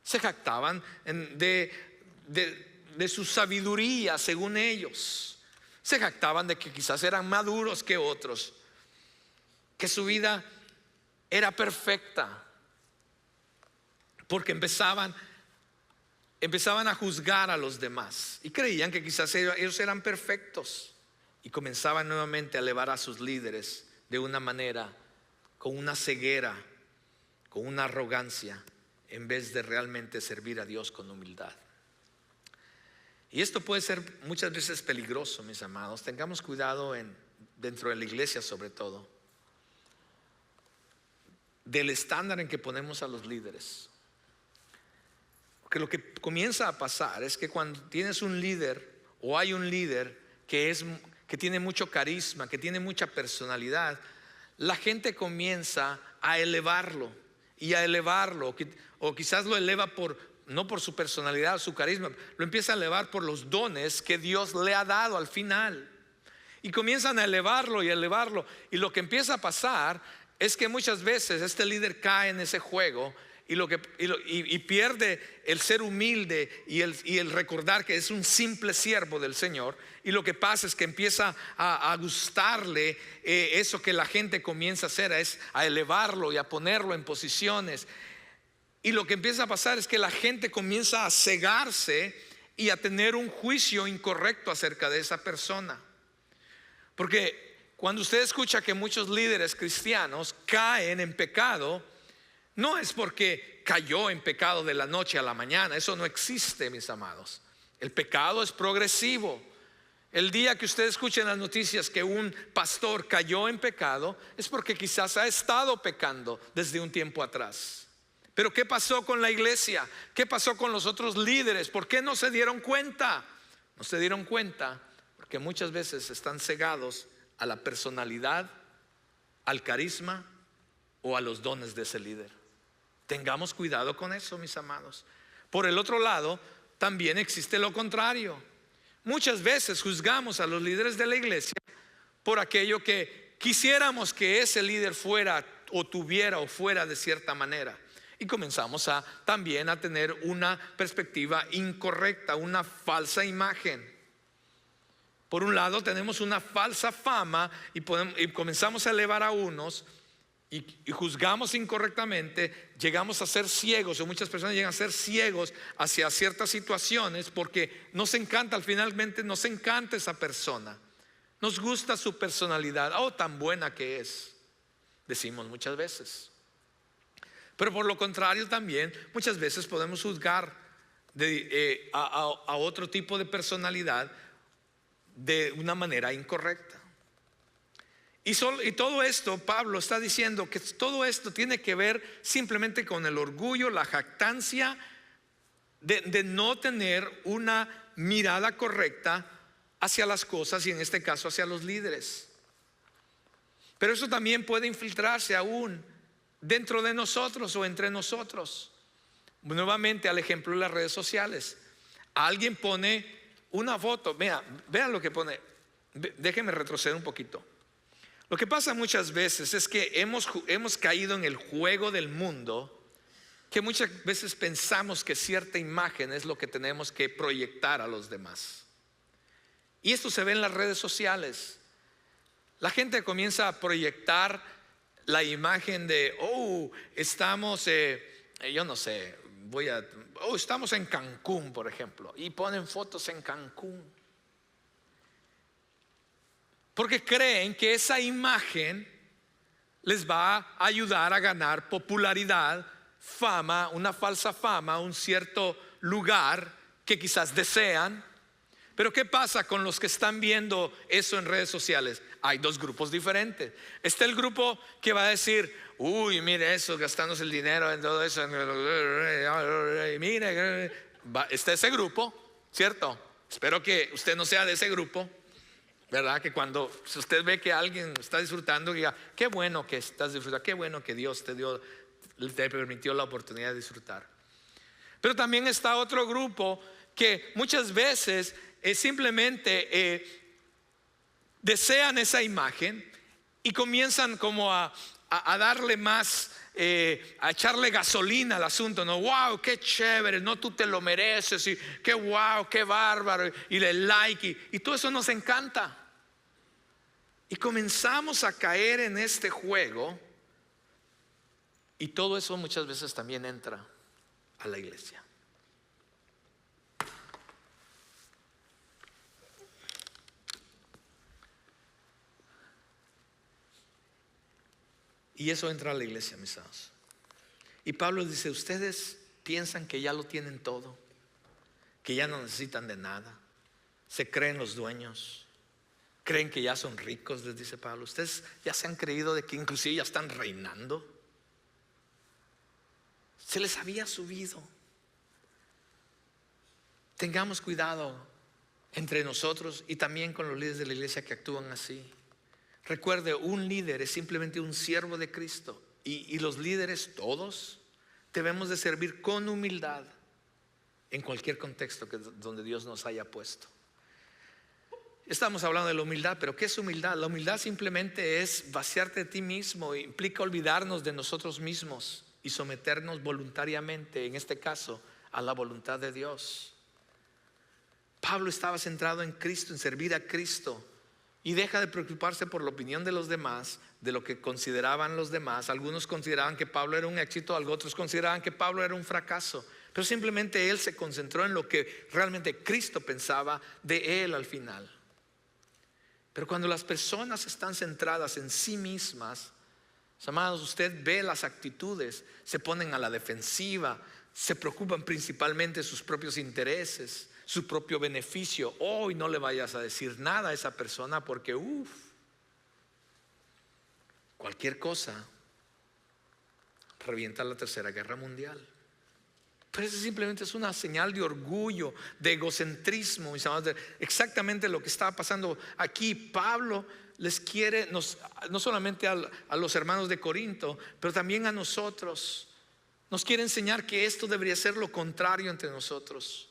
Se jactaban de su sabiduría según ellos. Se jactaban de que quizás eran maduros que otros, que su vida era perfecta, porque empezaban a juzgar a los demás y creían que quizás ellos eran perfectos, y comenzaban nuevamente a elevar a sus líderes de una manera, con una ceguera, con una arrogancia, en vez de realmente servir a Dios con humildad. Y esto puede ser muchas veces peligroso, mis amados. Tengamos cuidado dentro de la iglesia, sobre todo, del estándar en que ponemos a los líderes. Porque lo que comienza a pasar es que cuando tienes un líder, o hay un líder que tiene mucho carisma, que tiene mucha personalidad, la gente comienza a elevarlo y a elevarlo, o quizás lo eleva no por su personalidad o su carisma, lo empieza a elevar por los dones que Dios le ha dado al final. Y comienzan a elevarlo y a elevarlo. Y lo que empieza a pasar es que muchas veces este líder cae en ese juego y pierde el ser humilde y el recordar que es un simple siervo del Señor. Y lo que pasa es que empieza a gustarle eso que la gente comienza a hacer, es a elevarlo y a ponerlo en posiciones. Y lo que empieza a pasar es que la gente comienza a cegarse y a tener un juicio incorrecto acerca de esa persona. Porque cuando usted escucha que muchos líderes cristianos caen en pecado, no es porque cayó en pecado de la noche a la mañana. Eso no existe, mis amados. El pecado es progresivo. El día que usted escuche en las noticias que un pastor cayó en pecado, es porque quizás ha estado pecando desde un tiempo atrás. Pero ¿qué pasó con la iglesia? ¿Qué pasó con los otros líderes? ¿Por qué no se dieron cuenta? No se dieron cuenta porque muchas veces están cegados a la personalidad, al carisma o a los dones de ese líder. Tengamos cuidado con eso, mis amados. Por el otro lado, también existe lo contrario. Muchas veces juzgamos a los líderes de la iglesia por aquello que quisiéramos que ese líder fuera o tuviera o fuera de cierta manera. Y comenzamos también a tener una perspectiva incorrecta, una falsa imagen. Por un lado tenemos una falsa fama y comenzamos a elevar a unos y juzgamos incorrectamente, llegamos a ser ciegos, o muchas personas llegan a ser ciegos hacia ciertas situaciones porque finalmente nos encanta esa persona, nos gusta su personalidad, tan buena que es, decimos muchas veces. Pero por lo contrario también muchas veces podemos juzgar a otro tipo de personalidad de una manera incorrecta. Y todo esto, Pablo está diciendo que todo esto tiene que ver simplemente con el orgullo, la jactancia de no tener una mirada correcta hacia las cosas, y en este caso hacia los líderes. Pero eso también puede infiltrarse aún dentro de nosotros o entre nosotros. Nuevamente al ejemplo de las redes sociales. Alguien pone una foto, vean lo que pone. Déjenme retroceder un poquito. Lo que pasa muchas veces es que hemos caído en el juego del mundo que muchas veces pensamos que cierta imagen es lo que tenemos que proyectar a los demás. Y esto se ve en las redes sociales. La gente comienza a proyectar la imagen de, estamos, yo no sé, estamos en Cancún, por ejemplo, y ponen fotos en Cancún. Porque creen que esa imagen les va a ayudar a ganar popularidad, fama, una falsa fama, un cierto lugar que quizás desean. Pero ¿qué pasa con los que están viendo eso en redes sociales? Hay dos grupos diferentes. Está el grupo que va a decir, uy, mire eso, gastándose el dinero en todo eso. Mire, está ese grupo, ¿cierto? Espero que usted no sea de ese grupo, ¿verdad? Que cuando usted ve que alguien está disfrutando, diga, qué bueno que estás disfrutando, qué bueno que Dios te permitió la oportunidad de disfrutar. Pero también está otro grupo que muchas veces simplemente desean esa imagen y comienzan como a darle más, a echarle gasolina al asunto, ¿no? Wow, qué chévere, no, tú te lo mereces, y qué wow, qué bárbaro, y le like, y todo eso nos encanta. Y comenzamos a caer en este juego, y todo eso muchas veces también entra a la iglesia. Y eso entra a la iglesia, mis amados. Y Pablo dice, ustedes piensan que ya lo tienen todo, que ya no necesitan de nada, se creen los dueños, creen que ya son ricos, les dice Pablo. Ustedes ya se han creído de que inclusive ya están reinando. Se les había subido. Tengamos cuidado entre nosotros y también con los líderes de la iglesia que actúan así. Recuerde, un líder es simplemente un siervo de Cristo, y los líderes todos debemos de servir con humildad en cualquier contexto donde Dios nos haya puesto. Estamos hablando de la humildad, pero ¿qué es humildad? La humildad simplemente es vaciarte de ti mismo, implica olvidarnos de nosotros mismos y someternos voluntariamente, en este caso, a la voluntad de Dios. Pablo estaba centrado en Cristo, en servir a Cristo. Y deja de preocuparse por la opinión de los demás, de lo que consideraban los demás. Algunos consideraban que Pablo era un éxito, otros consideraban que Pablo era un fracaso. Pero simplemente él se concentró en lo que realmente Cristo pensaba de él al final. Pero cuando las personas están centradas en sí mismas, amados, usted ve las actitudes, se ponen a la defensiva, se preocupan principalmente de sus propios intereses, su propio beneficio. Hoy no le vayas a decir nada a esa persona porque cualquier cosa revienta la tercera guerra mundial. Pero eso simplemente es una señal de orgullo, de egocentrismo, mis amados. Exactamente lo que estaba pasando aquí. Pablo les quiere, no solamente a los hermanos de Corinto, pero también a nosotros, nos quiere enseñar que esto debería ser lo contrario entre nosotros.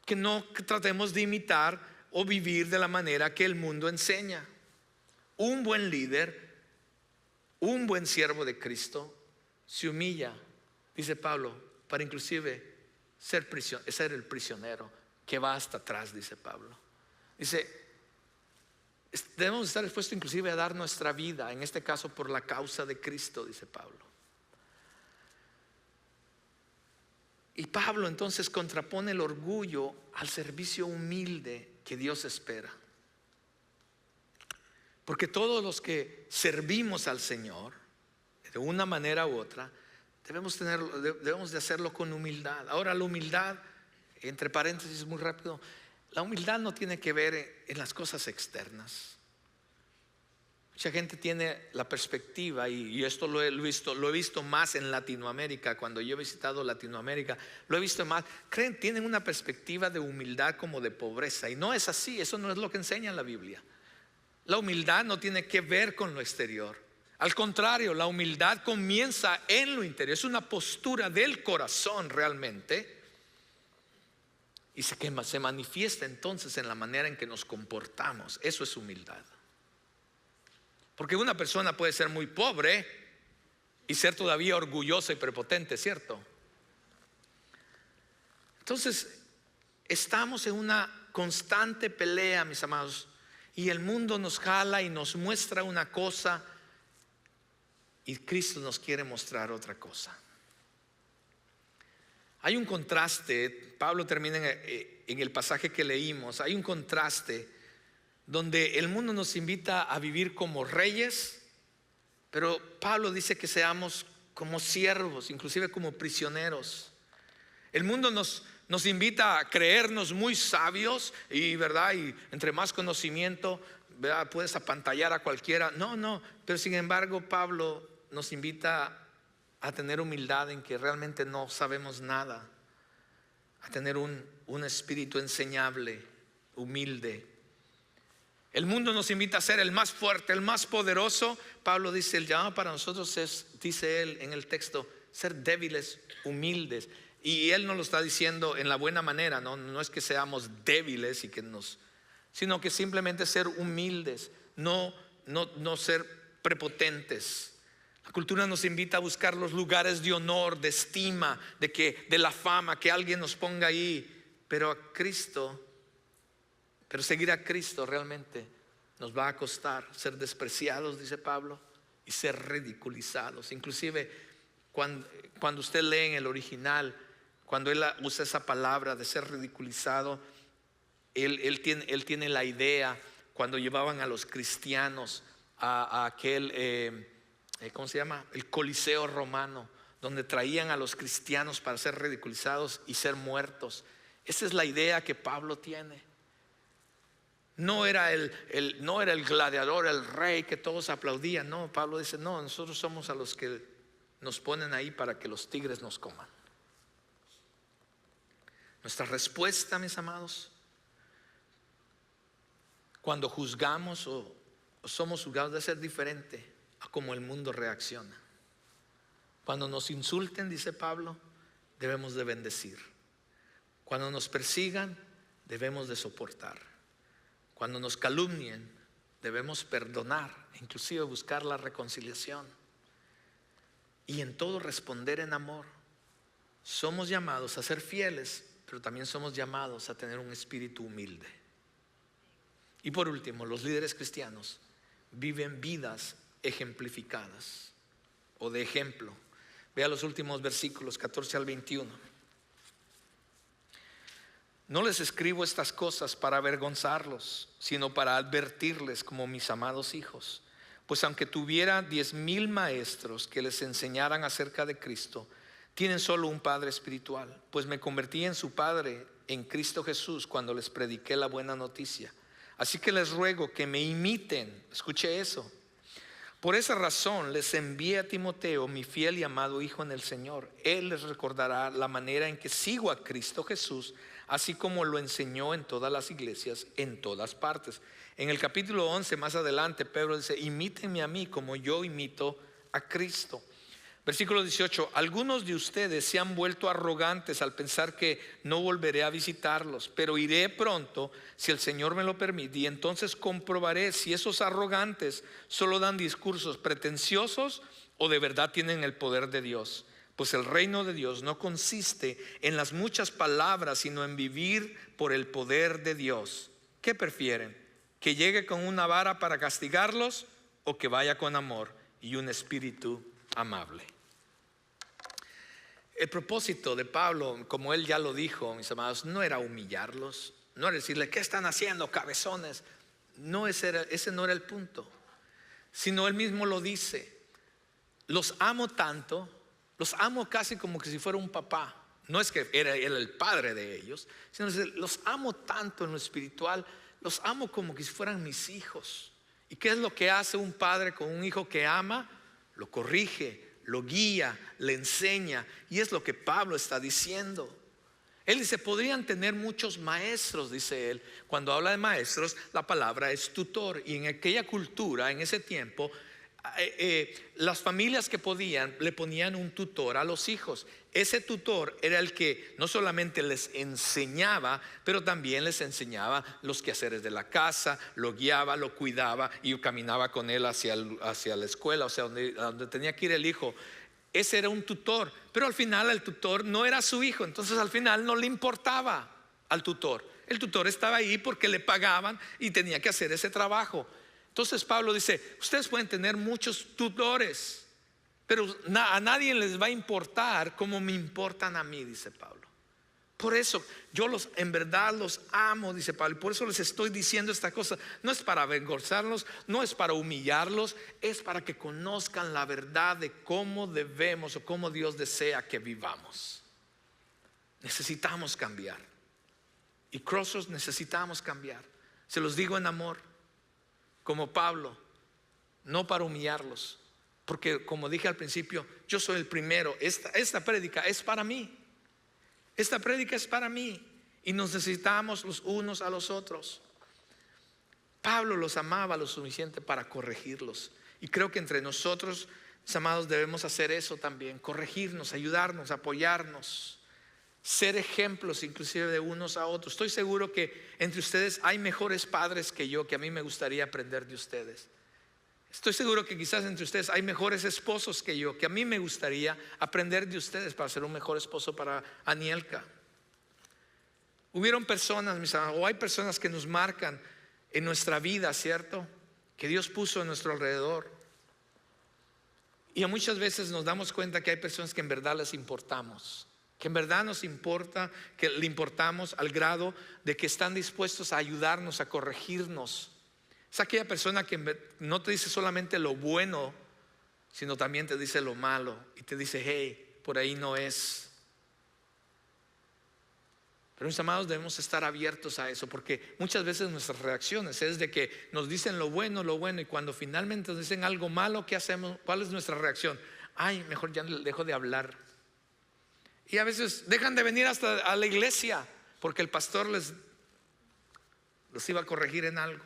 Que no tratemos de imitar o vivir de la manera que el mundo enseña. Un buen líder, un buen siervo de Cristo, se humilla, dice Pablo, para inclusive ser el prisionero que va hasta atrás, dice Pablo. Dice, debemos estar dispuestos inclusive a dar nuestra vida, en este caso por la causa de Cristo, dice Pablo. Y Pablo entonces contrapone el orgullo al servicio humilde que Dios espera. Porque todos los que servimos al Señor, de una manera u otra, debemos de hacerlo con humildad. Ahora, la humildad, entre paréntesis muy rápido, la humildad no tiene que ver en las cosas externas. Mucha gente tiene la perspectiva, y esto lo he visto más en Latinoamérica. Cuando yo he visitado Latinoamérica, lo he visto más. Tienen una perspectiva de humildad como de pobreza, y no es así. Eso no es lo que enseña la Biblia. La humildad no tiene que ver con lo exterior. Al contrario, la humildad comienza en lo interior. Es una postura del corazón realmente, y se manifiesta entonces en la manera en que nos comportamos. Eso es humildad. Porque una persona puede ser muy pobre y ser todavía orgulloso y prepotente, ¿cierto? Entonces, estamos en una constante pelea, mis amados, y el mundo nos jala y nos muestra una cosa y Cristo nos quiere mostrar otra cosa. Hay un contraste, Pablo termina en el pasaje que leímos, hay un contraste donde el mundo nos invita a vivir como reyes, pero Pablo dice que seamos como siervos, inclusive como prisioneros. El mundo nos invita a creernos muy sabios y, ¿verdad? Y entre más conocimiento, ¿verdad? Puedes apantallar a cualquiera. No, pero sin embargo Pablo nos invita a tener humildad en que realmente no sabemos nada, a tener un espíritu enseñable, humilde. El mundo nos invita a ser el más fuerte, el más poderoso. Pablo dice, el llamado para nosotros es, dice él en el texto, ser débiles, humildes. Y él no lo está diciendo en la buena manera, no es que seamos débiles y sino que simplemente ser humildes, no ser prepotentes. La cultura nos invita a buscar los lugares de honor, de estima, de la fama, que alguien nos ponga ahí. Pero seguir a Cristo realmente nos va a costar ser despreciados, dice Pablo, y ser ridiculizados. Inclusive cuando usted lee en el original, cuando él usa esa palabra de ser ridiculizado, él tiene la idea cuando llevaban a los cristianos a aquel, ¿cómo se llama? El Coliseo romano, donde traían a los cristianos para ser ridiculizados y ser muertos. Esa es la idea que Pablo tiene. No era el gladiador, el rey que todos aplaudían. No, Pablo dice, no, nosotros somos a los que nos ponen ahí para que los tigres nos coman. Nuestra respuesta, mis amados, cuando juzgamos o somos juzgados, debe ser diferente a cómo el mundo reacciona. Cuando nos insulten, dice Pablo, debemos de bendecir. Cuando nos persigan, debemos de soportar. Cuando nos calumnien, debemos perdonar, inclusive buscar la reconciliación. Y en todo responder en amor. Somos llamados a ser fieles, pero también somos llamados a tener un espíritu humilde. Y por último, los líderes cristianos viven vidas ejemplificadas o de ejemplo. Vea los últimos versículos 14 al 21. No les escribo estas cosas para avergonzarlos, sino para advertirles como mis amados hijos. Pues aunque tuviera 10,000 maestros que les enseñaran acerca de Cristo, tienen solo un padre espiritual. Pues me convertí en su padre en Cristo Jesús cuando les prediqué la buena noticia. Así que les ruego que me imiten. Escuche eso. Por esa razón les envié a Timoteo, mi fiel y amado hijo en el Señor. Él les recordará la manera en que sigo a Cristo Jesús, así como lo enseñó en todas las iglesias, en todas partes. En el capítulo 11, más adelante, Pedro dice, imítenme a mí como yo imito a Cristo. Versículo 18, algunos de ustedes se han vuelto arrogantes al pensar que no volveré a visitarlos, pero iré pronto si el Señor me lo permite, y entonces comprobaré si esos arrogantes solo dan discursos pretenciosos o de verdad tienen el poder de Dios. Pues el reino de Dios no consiste en las muchas palabras, sino en vivir por el poder de Dios. ¿Qué prefieren? ¿Que llegue con una vara para castigarlos o que vaya con amor y un espíritu amable? El propósito de Pablo, como él ya lo dijo, mis amados, no era humillarlos, no era decirle, ¿qué están haciendo, cabezones? No, ese no era el punto, sino él mismo lo dice. Los amo tanto, los amo casi como que si fuera un papá. No es que era él el padre de ellos, sino que los amo tanto en lo espiritual, los amo como que si fueran mis hijos. ¿Y qué es lo que hace un padre con un hijo que ama? Lo corrige, lo guía, le enseña. Y es lo que Pablo está diciendo. Él dice, podrían tener muchos maestros, dice él. Cuando habla de maestros, la palabra es tutor. Y en aquella cultura, en ese tiempo, Las familias que podían le ponían un tutor a los hijos. Ese tutor era el que no solamente les enseñaba, pero también les enseñaba los quehaceres de la casa, lo guiaba, lo cuidaba y caminaba con él hacia la escuela, o sea, donde tenía que ir el hijo. Ese era un tutor, pero al final el tutor no era su hijo, entonces al final no le importaba al tutor. El tutor estaba ahí porque le pagaban y tenía que hacer ese trabajo. Entonces Pablo dice, ustedes pueden tener muchos tutores, pero a nadie les va a importar como me importan a mí, dice Pablo. Por eso yo en verdad los amo, dice Pablo, y por eso les estoy diciendo esta cosa. No es para avergonzarlos, no es para humillarlos, es para que conozcan la verdad de cómo debemos o cómo Dios desea que vivamos. Necesitamos cambiar, y Crossroads necesitamos cambiar. Se los digo en amor, como Pablo, no para humillarlos, porque como dije al principio, yo soy el primero. Esta prédica es para mí. Esta prédica es para mí, y nos necesitamos los unos a los otros. Pablo los amaba lo suficiente para corregirlos, y creo que entre nosotros, mis amados, debemos hacer eso también: corregirnos, ayudarnos, apoyarnos, ser ejemplos inclusive de unos a otros. Estoy seguro que entre ustedes hay mejores padres que yo, que a mí me gustaría aprender de ustedes. Estoy seguro que quizás entre ustedes hay mejores esposos que yo, que a mí me gustaría aprender de ustedes para ser un mejor esposo para Anielka. Hubieron personas, mis amados, o hay personas que nos marcan en nuestra vida, ¿cierto? Que Dios puso a nuestro alrededor. Y muchas veces nos damos cuenta que hay personas que en verdad les importamos, que en verdad nos importa, que le importamos al grado de que están dispuestos a ayudarnos, a corregirnos. Es aquella persona que no te dice solamente lo bueno, sino también te dice lo malo, y te dice, hey, por ahí no es. Pero mis amados, debemos estar abiertos a eso, porque muchas veces nuestras reacciones es de que nos dicen lo bueno, y cuando finalmente nos dicen algo malo, ¿qué hacemos? ¿Cuál es nuestra reacción? Ay, mejor ya dejo de hablar. Y a veces dejan de venir hasta a la iglesia porque el pastor los iba a corregir en algo.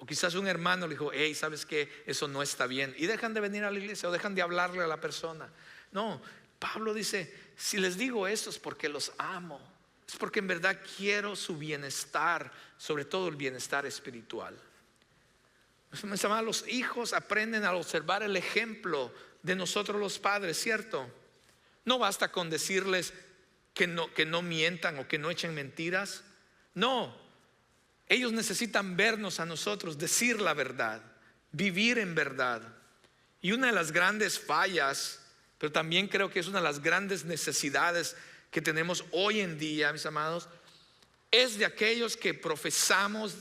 O quizás un hermano le dijo, hey, ¿sabes qué? Eso no está bien. Y dejan de venir a la iglesia, o dejan de hablarle a la persona. No, Pablo dice, si les digo esto es porque los amo. Es porque en verdad quiero su bienestar, sobre todo el bienestar espiritual. Mis amados, los hijos aprenden a observar el ejemplo de nosotros los padres, ¿cierto? No basta con decirles que no mientan o que no echen mentiras. No. Ellos necesitan vernos a nosotros, decir la verdad, vivir en verdad. Y una de las grandes fallas, pero también creo que es una de las grandes necesidades que tenemos hoy en día, mis amados, es de aquellos que profesamos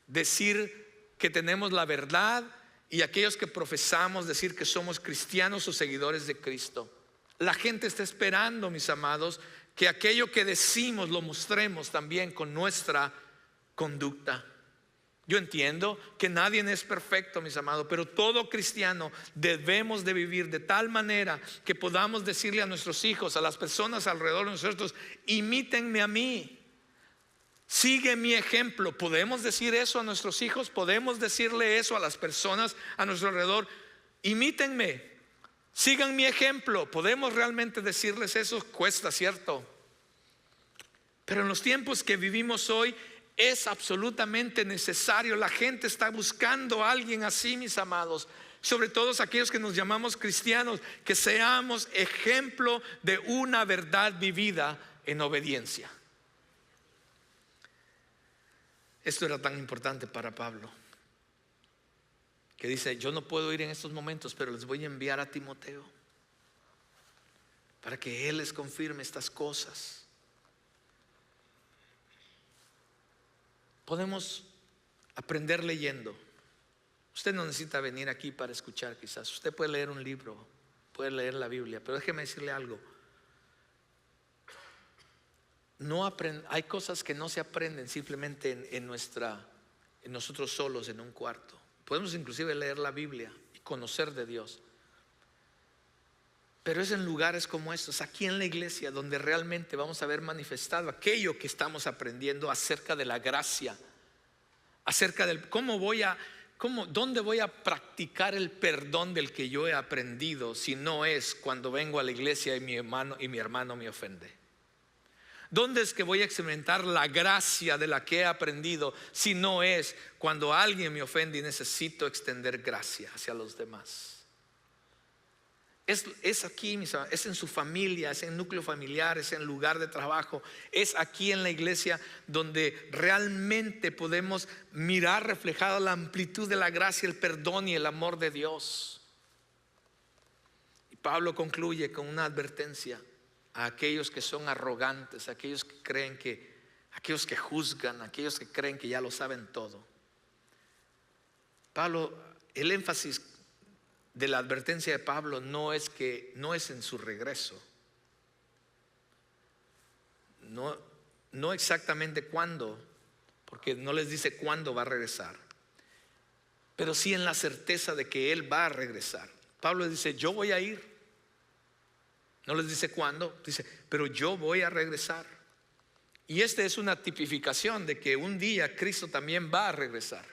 decir que tenemos la verdad, y aquellos que profesamos decir que somos cristianos o seguidores de Cristo. La gente está esperando, mis amados, que aquello que decimos lo mostremos también con nuestra conducta. Yo entiendo que nadie es perfecto, mis amados, pero todo cristiano debemos de vivir de tal manera que podamos decirle a nuestros hijos, a las personas alrededor de nosotros, imítenme a mí, sigue mi ejemplo. ¿Podemos decir eso a nuestros hijos? ¿Podemos decirle eso a las personas a nuestro alrededor? Imítenme, sigan mi ejemplo. ¿Podemos realmente decirles eso? Cuesta, ¿cierto? Pero en los tiempos que vivimos hoy es absolutamente necesario. La gente está buscando a alguien así, mis amados. Sobre todo aquellos que nos llamamos cristianos, que seamos ejemplo de una verdad vivida en obediencia. Esto era tan importante para Pablo, que dice, yo no puedo ir en estos momentos, pero les voy a enviar a Timoteo para que él les confirme estas cosas. Podemos aprender leyendo. Usted no necesita venir aquí para escuchar, quizás. Usted puede leer un libro, puede leer la Biblia, pero déjeme decirle algo. Hay cosas que no se aprenden simplemente en nosotros solos en un cuarto. Podemos inclusive leer la Biblia y conocer de Dios, pero es en lugares como estos, aquí en la iglesia, donde realmente vamos a ver manifestado aquello que estamos aprendiendo acerca de la gracia, acerca del cómo voy a ¿Dónde voy a practicar el perdón del que yo he aprendido si no es cuando vengo a la iglesia y mi hermano me ofende? ¿Dónde es que voy a experimentar la gracia de la que he aprendido si no es cuando alguien me ofende y necesito extender gracia hacia los demás? Es aquí, mis amados, es en su familia, es en núcleo familiar, es en el lugar de trabajo, es aquí en la iglesia donde realmente podemos mirar reflejada la amplitud de la gracia, el perdón y el amor de Dios. Y Pablo concluye con una advertencia a aquellos que son arrogantes, a aquellos que creen aquellos que juzgan, a aquellos que creen que ya lo saben todo. Pablo, el énfasis de la advertencia de Pablo no es en su regreso, no exactamente cuándo, porque no les dice cuándo va a regresar, pero sí en la certeza de que él va a regresar. Pablo dice: yo voy a ir. No les dice cuándo, dice: pero yo voy a regresar. Y esta es una tipificación de que un día Cristo también va a regresar.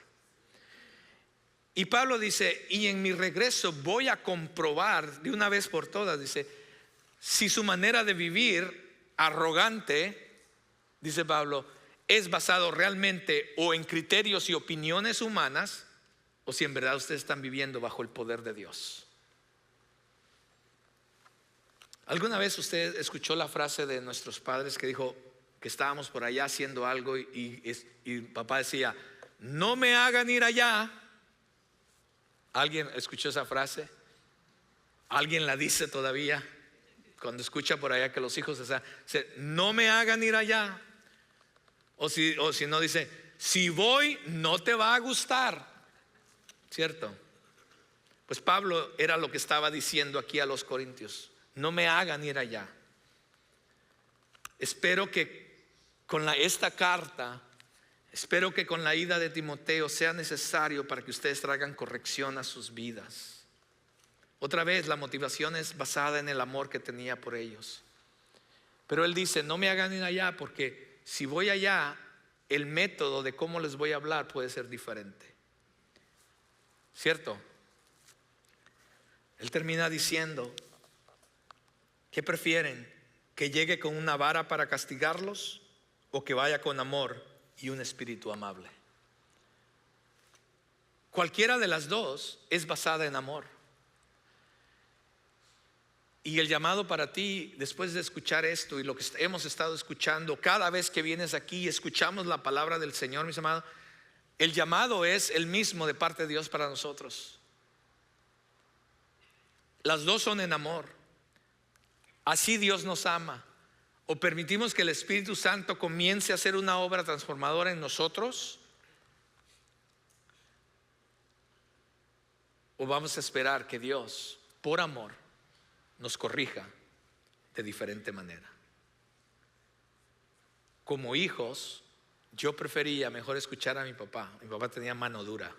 Y Pablo dice: y en mi regreso voy a comprobar de una vez por todas, dice, si su manera de vivir arrogante, dice Pablo, es basado realmente o en criterios y opiniones humanas, o si en verdad ustedes están viviendo bajo el poder de Dios. ¿Alguna vez usted escuchó la frase de nuestros padres que dijo que estábamos por allá haciendo algo y papá decía: no me hagan ir allá? ¿Alguien escuchó esa frase? ¿Alguien la dice todavía? Cuando escucha por allá que los hijos dice: no me hagan ir allá. O si no, dice: si voy no te va a gustar. ¿Cierto? Pues Pablo era lo que estaba diciendo aquí a los corintios: no me hagan ir allá. Espero que con esta carta, espero que con la ida de Timoteo sea necesario para que ustedes traigan corrección a sus vidas. Otra vez, la motivación es basada en el amor que tenía por ellos. Pero él dice: no me hagan ir allá, porque si voy allá, el método de cómo les voy a hablar puede ser diferente. ¿Cierto? Él termina diciendo: ¿qué prefieren? ¿Que llegue con una vara para castigarlos o que vaya con amor y un espíritu amable? Cualquiera de las dos es basada en amor. Y el llamado para ti, después de escuchar esto y lo que hemos estado escuchando, cada vez que vienes aquí y escuchamos la palabra del Señor, mis amados, el llamado es el mismo de parte de Dios para nosotros. Las dos son en amor. Así Dios nos ama. O permitimos que el Espíritu Santo comience a hacer una obra transformadora en nosotros, o vamos a esperar que Dios, por amor, nos corrija de diferente manera. Como hijos, yo prefería mejor escuchar a mi papá. Mi papá tenía mano dura,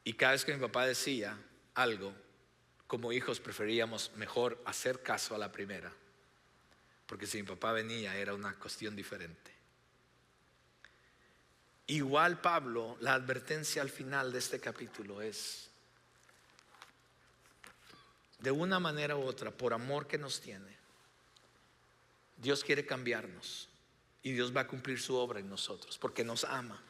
y cada vez que mi papá decía algo, como hijos preferíamos mejor hacer caso a la primera, porque si mi papá venía era una cuestión diferente. Igual Pablo, la advertencia al final de este capítulo es: de una manera u otra, por amor que nos tiene, Dios quiere cambiarnos y Dios va a cumplir su obra en nosotros porque nos ama.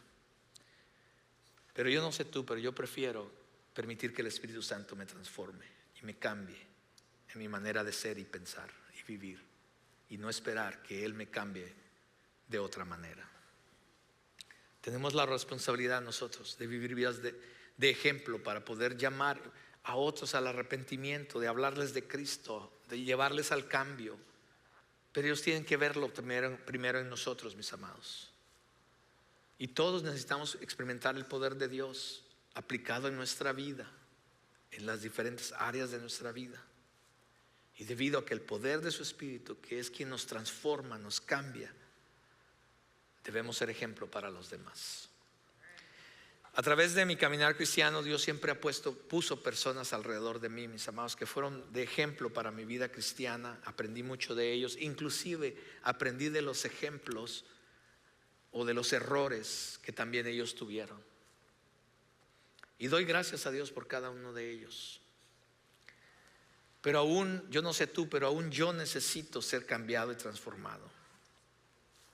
Pero yo no sé tú, pero yo prefiero permitir que el Espíritu Santo me transforme y me cambie en mi manera de ser y pensar y vivir, y no esperar que Él me cambie de otra manera. Tenemos la responsabilidad nosotros de vivir vidas de ejemplo para poder llamar a otros al arrepentimiento, de hablarles de Cristo, de llevarles al cambio. Pero ellos tienen que verlo primero en nosotros, mis amados. Y todos necesitamos experimentar el poder de Dios aplicado en nuestra vida, en las diferentes áreas de nuestra vida. Y debido a que el poder de su Espíritu, que es quien nos transforma, nos cambia, debemos ser ejemplo para los demás. A través de mi caminar cristiano, Dios siempre puso personas alrededor de mí, mis amados, que fueron de ejemplo para mi vida cristiana. Aprendí mucho de ellos, inclusive aprendí de los ejemplos o de los errores que también ellos tuvieron. Y doy gracias a Dios por cada uno de ellos. Pero aún, yo no sé tú, pero aún yo necesito ser cambiado y transformado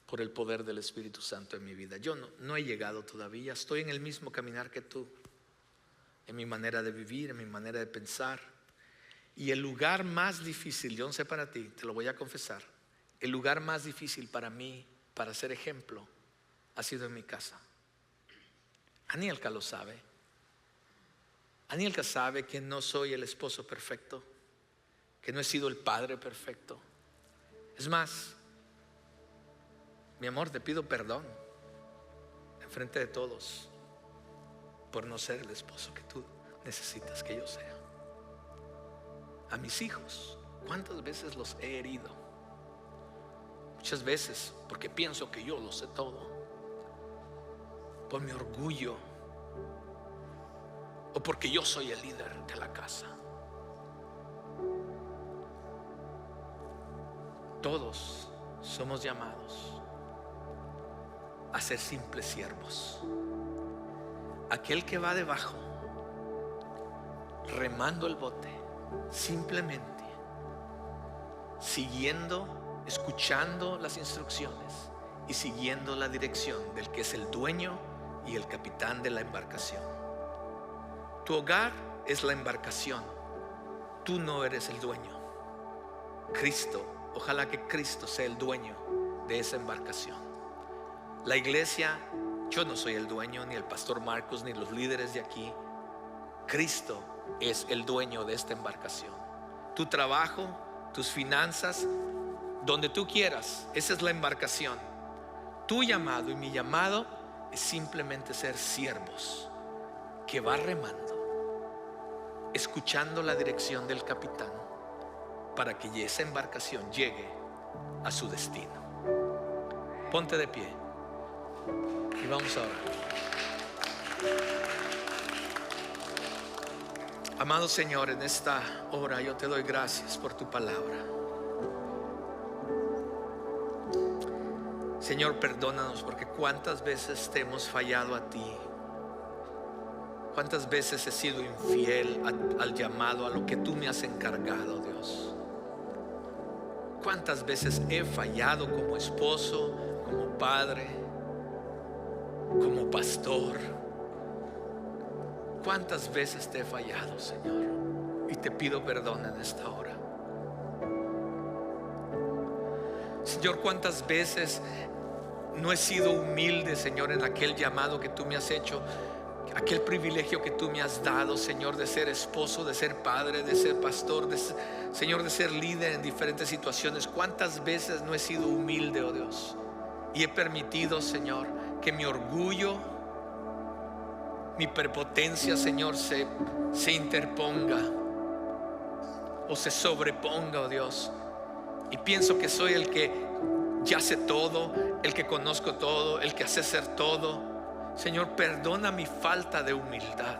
por el poder del Espíritu Santo en mi vida. Yo no he llegado todavía, estoy en el mismo caminar que tú, en mi manera de vivir, en mi manera de pensar. Y el lugar más difícil, yo no sé para ti, te lo voy a confesar, el lugar más difícil para mí, para ser ejemplo, ha sido en mi casa. Anielka lo sabe. Anielka sabe que no soy el esposo perfecto, que no he sido el padre perfecto. Es más, mi amor, te pido perdón enfrente de todos por no ser el esposo que tú necesitas que yo sea. A mis hijos, ¿cuántas veces los he herido? Muchas veces porque pienso que yo lo sé todo, por mi orgullo, o porque yo soy el líder de la casa. Todos somos llamados a ser simples siervos. Aquel que va debajo remando el bote, simplemente siguiendo, escuchando las instrucciones y siguiendo la dirección del que es el dueño y el capitán de la embarcación. Tu hogar es la embarcación, tú no eres el dueño. Cristo, ojalá que Cristo sea el dueño de esa embarcación. La iglesia, yo no soy el dueño, ni el pastor Marcos, ni los líderes de aquí. Cristo es el dueño de esta embarcación. Tu trabajo, tus finanzas, donde tú quieras, esa es la embarcación. Tu llamado y mi llamado es simplemente ser siervos que va remando, escuchando la dirección del capitán para que esa embarcación llegue a su destino. Ponte de pie y vamos a orar. Amado Señor, en esta hora yo te doy gracias por tu palabra. Señor, perdónanos porque cuántas veces te hemos fallado a ti. Cuántas veces he sido infiel al llamado, a lo que tú me has encargado, Dios. Cuántas veces he fallado como esposo, como padre, como pastor. Cuántas veces te he fallado, Señor, y te pido perdón en esta hora. Señor, cuántas veces no he sido humilde, Señor, en aquel llamado que tú me has hecho, aquel privilegio que tú me has dado, Señor, de ser esposo, de ser padre, de ser pastor, Señor, de ser líder en diferentes situaciones. Cuántas veces no he sido humilde, oh Dios, y he permitido, Señor, que mi orgullo, mi prepotencia, Señor, se interponga o se sobreponga, oh Dios, y pienso que soy el que ya sé todo, el que conozco todo, el que hace ser todo. Señor, perdona mi falta de humildad,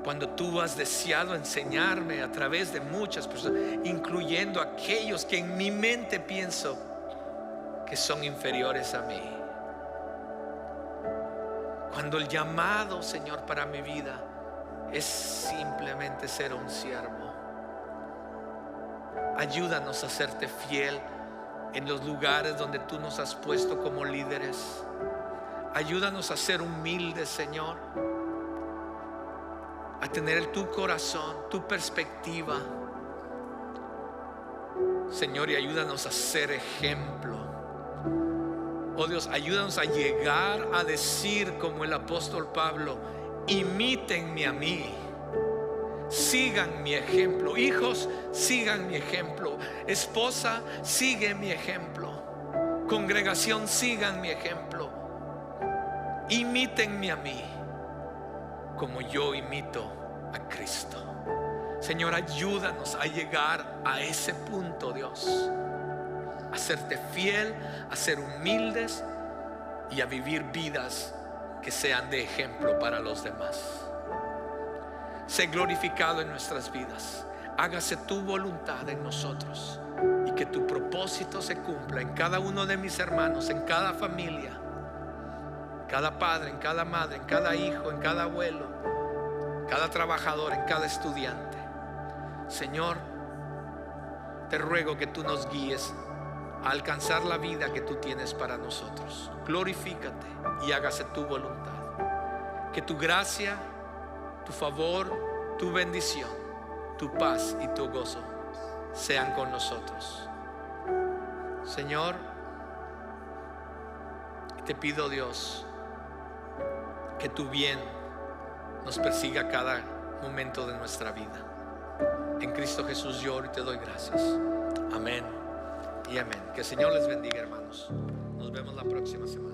cuando tú has deseado enseñarme a través de muchas personas, incluyendo aquellos que en mi mente pienso que son inferiores a mí. Cuando el llamado, Señor, para mi vida es simplemente ser un siervo. Ayúdanos a serte fiel en los lugares donde tú nos has puesto como líderes. Ayúdanos a ser humildes, Señor, a tener tu corazón, tu perspectiva, Señor, y ayúdanos a ser ejemplo. Oh Dios, ayúdanos a llegar a decir como el apóstol Pablo: imítenme a mí, sigan mi ejemplo. Hijos, sigan mi ejemplo. Esposa, sigue mi ejemplo. Congregación, sigan mi ejemplo. Imítenme a mí como yo imito a Cristo. Señor, ayúdanos a llegar a ese punto, Dios, a serte fiel, a ser humildes y a vivir vidas que sean de ejemplo para los demás. Sé glorificado en nuestras vidas. Hágase tu voluntad en nosotros y que tu propósito se cumpla en cada uno de mis hermanos, en cada familia, cada padre, en cada madre, en cada hijo, en cada abuelo, cada trabajador, en cada estudiante. Señor, te ruego que tú nos guíes a alcanzar la vida que tú tienes para nosotros. Glorifícate y hágase tu voluntad. Que tu gracia, tu favor, tu bendición, tu paz y tu gozo sean con nosotros. Señor, te pido, Dios, que tu bien nos persiga cada momento de nuestra vida. En Cristo Jesús yo oro y te doy gracias. Amén y amén. Que el Señor les bendiga, hermanos. Nos vemos la próxima semana.